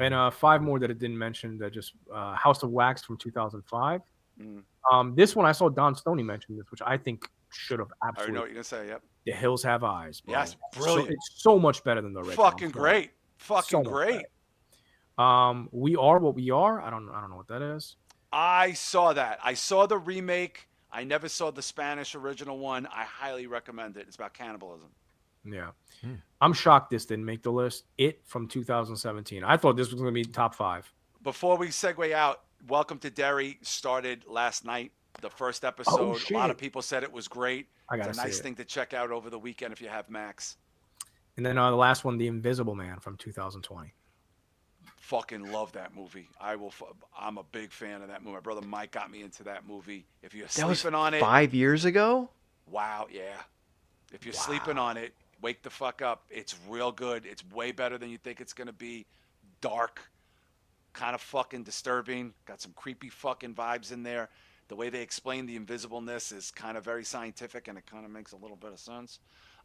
And 5 more that it didn't mention. That just House of Wax from 2005. This one I saw Don Stoney mention this, which I think should have absolutely. I know what you're gonna say. Yep. The Hills Have Eyes. Bro. Yes, brilliant. It's so much better than the original. Fucking great. Fucking great. We Are What We Are. I don't know what that is. I saw that. I saw the remake. I never saw the Spanish original one. I highly recommend it. It's about cannibalism. Yeah. I'm shocked this didn't make the list. It from 2017. I thought this was going to be top 5. Before we segue out, Welcome to Derry started last night. The first episode. A lot of people said it was great. It's a nice thing to check out over the weekend if you have Max. And then the last one, The Invisible Man from 2020. Fucking love that movie. I'm a big fan of that movie. My brother Mike got me into that movie. If you're sleeping on it, 5 years ago. Wow, yeah. If you're sleeping on it, wake the fuck up. It's real good. It's way better than you think it's gonna be. Dark, kind of fucking disturbing. Got some creepy fucking vibes in there. The way they explain the invisibleness is kind of very scientific, and it kind of makes a little bit of sense.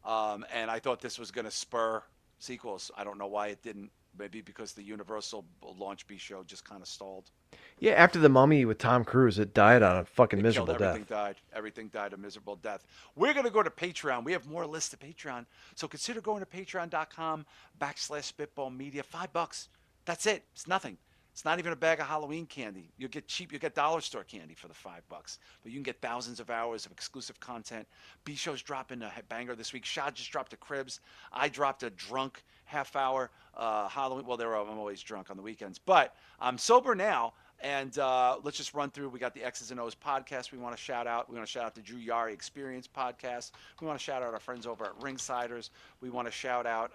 And I thought this was gonna spur sequels. I don't know why it didn't. Maybe because the Universal Launch B show just kind of stalled. Yeah, after The Mummy with Tom Cruise, it died on a fucking miserable death. Everything died a miserable death. We're going to go to Patreon. We have more lists to Patreon. So consider going to patreon.com/spitballmedia. $5. That's it. It's nothing. It's not even a bag of Halloween candy. You'll get cheap. You'll get dollar store candy for the $5. But you can get thousands of hours of exclusive content. B-Show's dropping a banger this week. Shah just dropped a Cribs. I dropped a drunk half-hour Halloween. Well, I'm always drunk on the weekends. But I'm sober now. And let's just run through. We got the X's and O's podcast we want to shout out. We want to shout out the Drew Yari Experience podcast. We want to shout out our friends over at Ringsiders. We want to shout out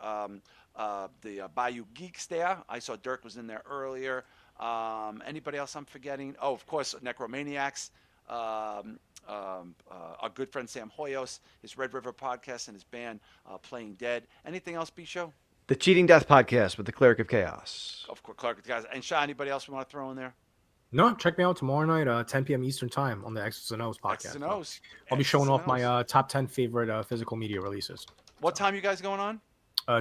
the Bayou Geeks there. I saw Dirk was in there earlier. Anybody else I'm forgetting? Oh, of course, Necromaniacs. Our good friend Sam Hoyos, his Red River podcast, and his band Playing Dead. Anything else, B-Show? The Cheating Death podcast with the Cleric of Chaos. Of course, Cleric of Chaos. And Shah, anybody else we want to throw in there? No, check me out tomorrow night, 10 p.m. Eastern time on the X's and O's podcast. X's and O's. I'll be showing off X's and my O's. top 10 favorite physical media releases. What time you guys going on?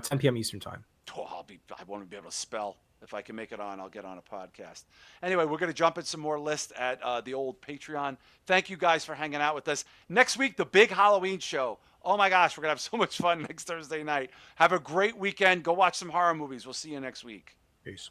10 p.m. Eastern time. Oh, I won't be able to spell. If I can make it on, I'll get on a podcast. Anyway, we're going to jump in some more lists at the old Patreon. Thank you guys for hanging out with us. Next week, the big Halloween show. Oh my gosh, we're going to have so much fun next Thursday night. Have a great weekend. Go watch some horror movies. We'll see you next week. Peace.